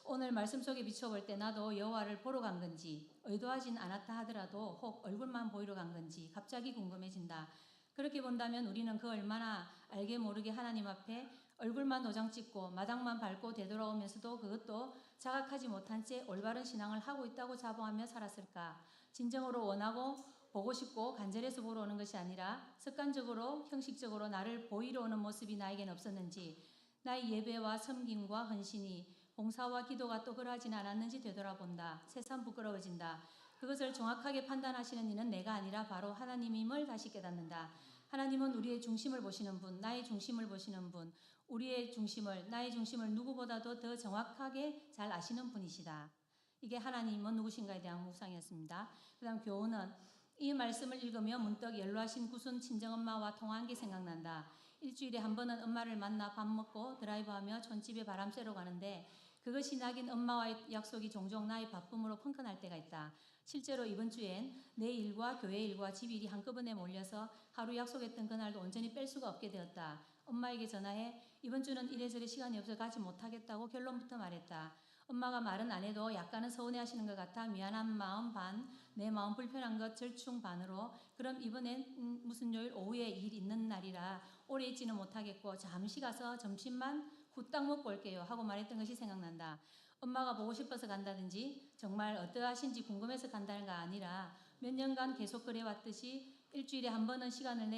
오늘 말씀 속에 비춰볼 때 나도 여호와를 보러 간 건지, 의도하진 않았다 하더라도 혹 얼굴만 보이러 간 건지 갑자기 궁금해진다. 그렇게 본다면 우리는 그 얼마나 알게 모르게 하나님 앞에 얼굴만 도장 찍고 마당만 밟고 되돌아오면서도 그것도 자각하지 못한 채 올바른 신앙을 하고 있다고 자부하며 살았을까? 진정으로 원하고 보고 싶고 간절해서 보러 오는 것이 아니라 습관적으로 형식적으로 나를 보이러 오는 모습이 나에겐 없었는지, 나의 예배와 섬김과 헌신이 봉사와 기도가 또 그러하진 않았는지 되돌아본다. 새삼 부끄러워진다. 그것을 정확하게 판단하시는 이는 내가 아니라 바로 하나님임을 다시 깨닫는다. 하나님은 우리의 중심을 보시는 분, 나의 중심을 보시는 분, 우리의 중심을, 나의 중심을 누구보다도 더 정확하게 잘 아시는 분이시다. 이게 하나님은 누구신가에 대한 묵상이었습니다. 그 다음 교훈은, 이 말씀을 읽으며 문득 연로하신 구순 친정엄마와 통화한 게 생각난다. 일주일에 한 번은 엄마를 만나 밥 먹고 드라이브하며 촌집에 바람 쐬러 가는데 그것이 낙인 엄마와의 약속이 종종 나의 바쁨으로 펑크날 때가 있다. 실제로 이번 주엔 내 일과 교회 일과 집 일이 한꺼번에 몰려서 하루 약속했던 그날도 온전히 뺄 수가 없게 되었다. 엄마에게 전화해 이번 주는 이래저래 시간이 없어 가지 못하겠다고 결론부터 말했다. 엄마가 말은 안 해도 약간은 서운해하시는 것 같아 미안한 마음 반, 내 마음 불편한 것 절충 반으로 그럼 이번엔 무슨 요일 오후에 일 있는 날이라 오래 있지는 못하겠고 잠시 가서 점심만 후딱 먹고 올게요 하고 말했던 것이 생각난다. 엄마가 보고 싶어서 간다든지 정말 어떠하신지 궁금해서 간다는가 아니라 몇 년간 계속 그래왔듯이 일주일에 한 번은 시간을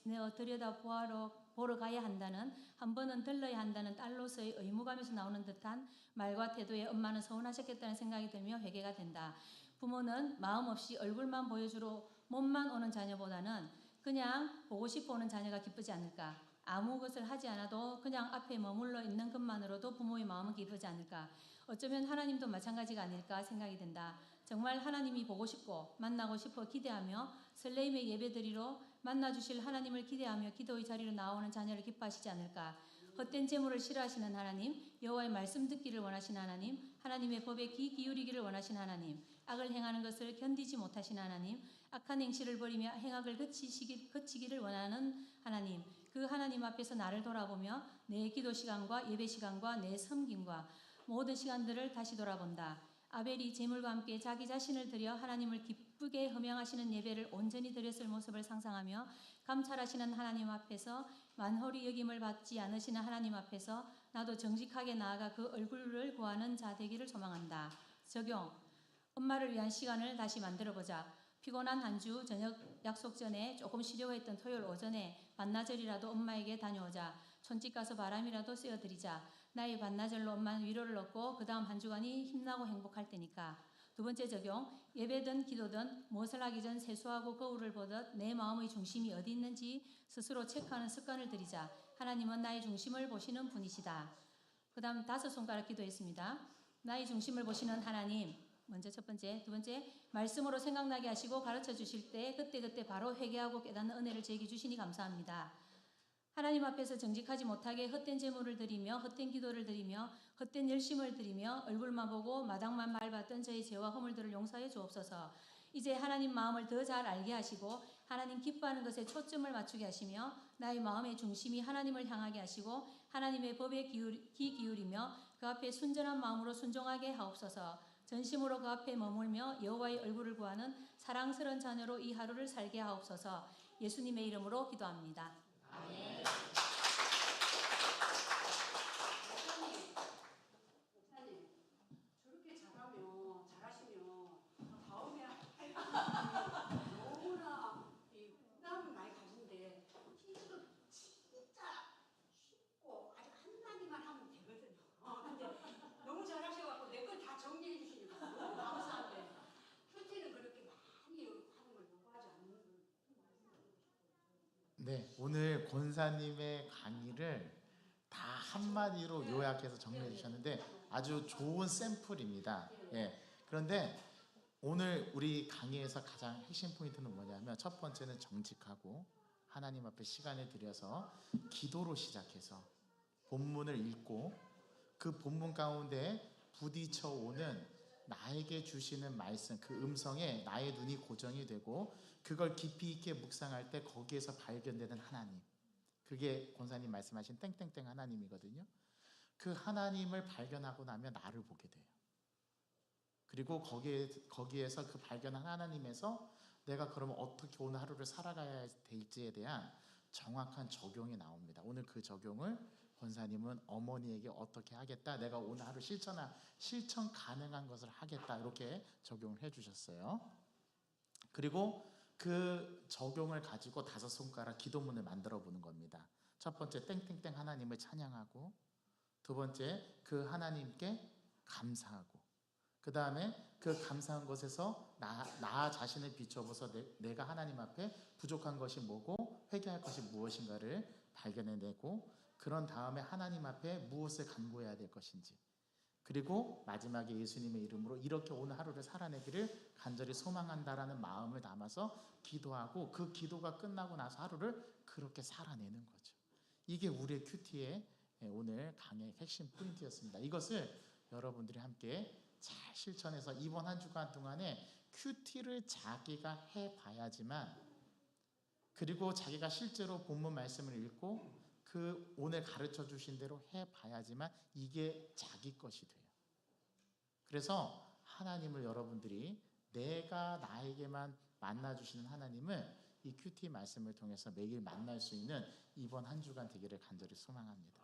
내어 보러 가야 한다는, 한 번은 들러야 한다는 딸로서의 의무감에서 나오는 듯한 말과 태도에 엄마는 서운하셨겠다는 생각이 들며 회개가 된다. 부모는 마음 없이 얼굴만 보여주러 몸만 오는 자녀보다는 그냥 보고 싶어 오는 자녀가 기쁘지 않을까? 아무 것을 하지 않아도 그냥 앞에 머물러 있는 것만으로도 부모의 마음은 기쁘지 않을까? 어쩌면 하나님도 마찬가지가 아닐까 생각이 든다. 정말 하나님이 보고 싶고 만나고 싶어 기대하며 설레임의 예배드리러 만나주실 하나님을 기대하며 기도의 자리로 나오는 자녀를 기뻐하시지 않을까? 헛된 재물을 싫어하시는 하나님, 여호와의 말씀 듣기를 원하시는 하나님, 하나님의 법에 귀 기울이기를 원하시는 하나님, 악을 행하는 것을 견디지 못하시는 하나님, 악한 행실을 버리며 행악을 그치기를 원하는 하나님, 그 하나님 앞에서 나를 돌아보며 내 기도 시간과 예배 시간과 내 섬김과 모든 시간들을 다시 돌아본다. 아벨이 제물과 함께 자기 자신을 드려 하나님을 기쁘게 허명하시는 예배를 온전히 드렸을 모습을 상상하며 감찰하시는 하나님 앞에서 만홀히 여김을 받지 않으시는 하나님 앞에서 나도 정직하게 나아가 그 얼굴을 구하는 자 되기를 소망한다. 적용. 엄마를 위한 시간을 다시 만들어보자. 피곤한 한 주 저녁 약속 전에 조금 쉬려고 했던 토요일 오전에 반나절이라도 엄마에게 다녀오자. 촌집 가서 바람이라도 쐬어드리자. 나의 반나절로 엄마는 위로를 얻고 그 다음 한 주간이 힘나고 행복할 테니까. 두 번째 적용. 예배든 기도든 무엇을 하기 전 세수하고 거울을 보듯 내 마음의 중심이 어디 있는지 스스로 체크하는 습관을 들이자. 하나님은 나의 중심을 보시는 분이시다. 그 다음 5손가락 기도했습니다. 나의 중심을 보시는 하나님. 먼저 첫 번째. 두 번째, 말씀으로 생각나게 하시고 가르쳐 주실 때 그때그때 바로 회개하고 깨닫는 은혜를 제게 주시니 감사합니다. 하나님 앞에서 정직하지 못하게 헛된 제물을 드리며 헛된 기도를 드리며 헛된 열심을 드리며 얼굴만 보고 마당만 밟았던 저의 죄와 허물들을 용서해 주옵소서. 이제 하나님 마음을 더 잘 알게 하시고 하나님 기뻐하는 것에 초점을 맞추게 하시며 나의 마음의 중심이 하나님을 향하게 하시고 하나님의 법에 귀 기울이며 그 앞에 순전한 마음으로 순종하게 하옵소서. 전심으로 그 앞에 머물며 여호와의 얼굴을 구하는 사랑스러운 자녀로 이 하루를 살게 하옵소서. 예수님의 이름으로 기도합니다. 아멘. 목사님, 저렇게 잘하시면 다음에 할 너무나 부담을 많이 가진데 진짜로 진짜 쉽고 아주 한마디만 하면 되거든요. 근데 너무 잘하셔갖고 내 건 다 정리해 주시니까 너무 감사한데 표지는 그렇게 많이 하는 걸 요구하지 않는 걸 네, 오늘 권사님의 강의를 다 한마디로 요약해서 정리해 주셨는데 아주 좋은 샘플입니다. 예. 그런데 오늘 우리 강의에서 가장 핵심 포인트는 뭐냐면 첫 번째는 정직하고 하나님 앞에 시간을 들여서 기도로 시작해서 본문을 읽고 그 본문 가운데 부딪혀 오는 나에게 주시는 말씀, 그 음성에 나의 눈이 고정이 되고 그걸 깊이 있게 묵상할 때 거기에서 발견되는 하나님, 그게 권사님 말씀하신 땡땡땡 하나님이거든요. 그 하나님을 발견하고 나면 나를 보게 돼요. 그리고 거기에서 그 발견한 하나님에서 내가 그러면 어떻게 오늘 하루를 살아가야 될지에 대한 정확한 적용이 나옵니다. 오늘 그 적용을 권사님은 어머니에게 어떻게 하겠다, 내가 오늘 하루 실천 가능한 것을 하겠다, 이렇게 적용을 해주셨어요. 그리고 그 적용을 가지고 5손가락 기도문을 만들어 보는 겁니다. 첫 번째, 땡땡땡 하나님을 찬양하고, 두 번째, 그 하나님께 감사하고, 그 다음에 그 감사한 것에서 나 자신을 비춰보서 내가 하나님 앞에 부족한 것이 뭐고 회개할 것이 무엇인가를 발견해내고, 그런 다음에 하나님 앞에 무엇을 간구해야 될 것인지, 그리고 마지막에 예수님의 이름으로 이렇게 오늘 하루를 살아내기를 간절히 소망한다라는 마음을 담아서 기도하고, 그 기도가 끝나고 나서 하루를 그렇게 살아내는 거죠. 이게 우리의 큐티의 오늘 강의 핵심 포인트였습니다. 이것을 여러분들이 함께 잘 실천해서 이번 한 주간 동안에 큐티를 자기가 해봐야지만, 그리고 자기가 실제로 본문 말씀을 읽고 그 오늘 가르쳐 주신 대로 해봐야지만 이게 자기 것이 돼요. 그래서 하나님을 여러분들이, 내가 나에게만 만나주시는 하나님을 이 큐티 말씀을 통해서 매일 만날 수 있는 이번 한 주간 되기를 간절히 소망합니다.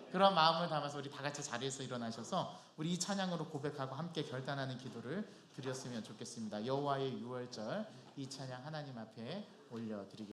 그런 마음을 담아서 우리 다 같이 자리에서 일어나셔서 우리 이 찬양으로 고백하고 함께 결단하는 기도를 드렸으면 좋겠습니다. 여호와의 유월절, 이 찬양 하나님 앞에 올려드리겠습니다.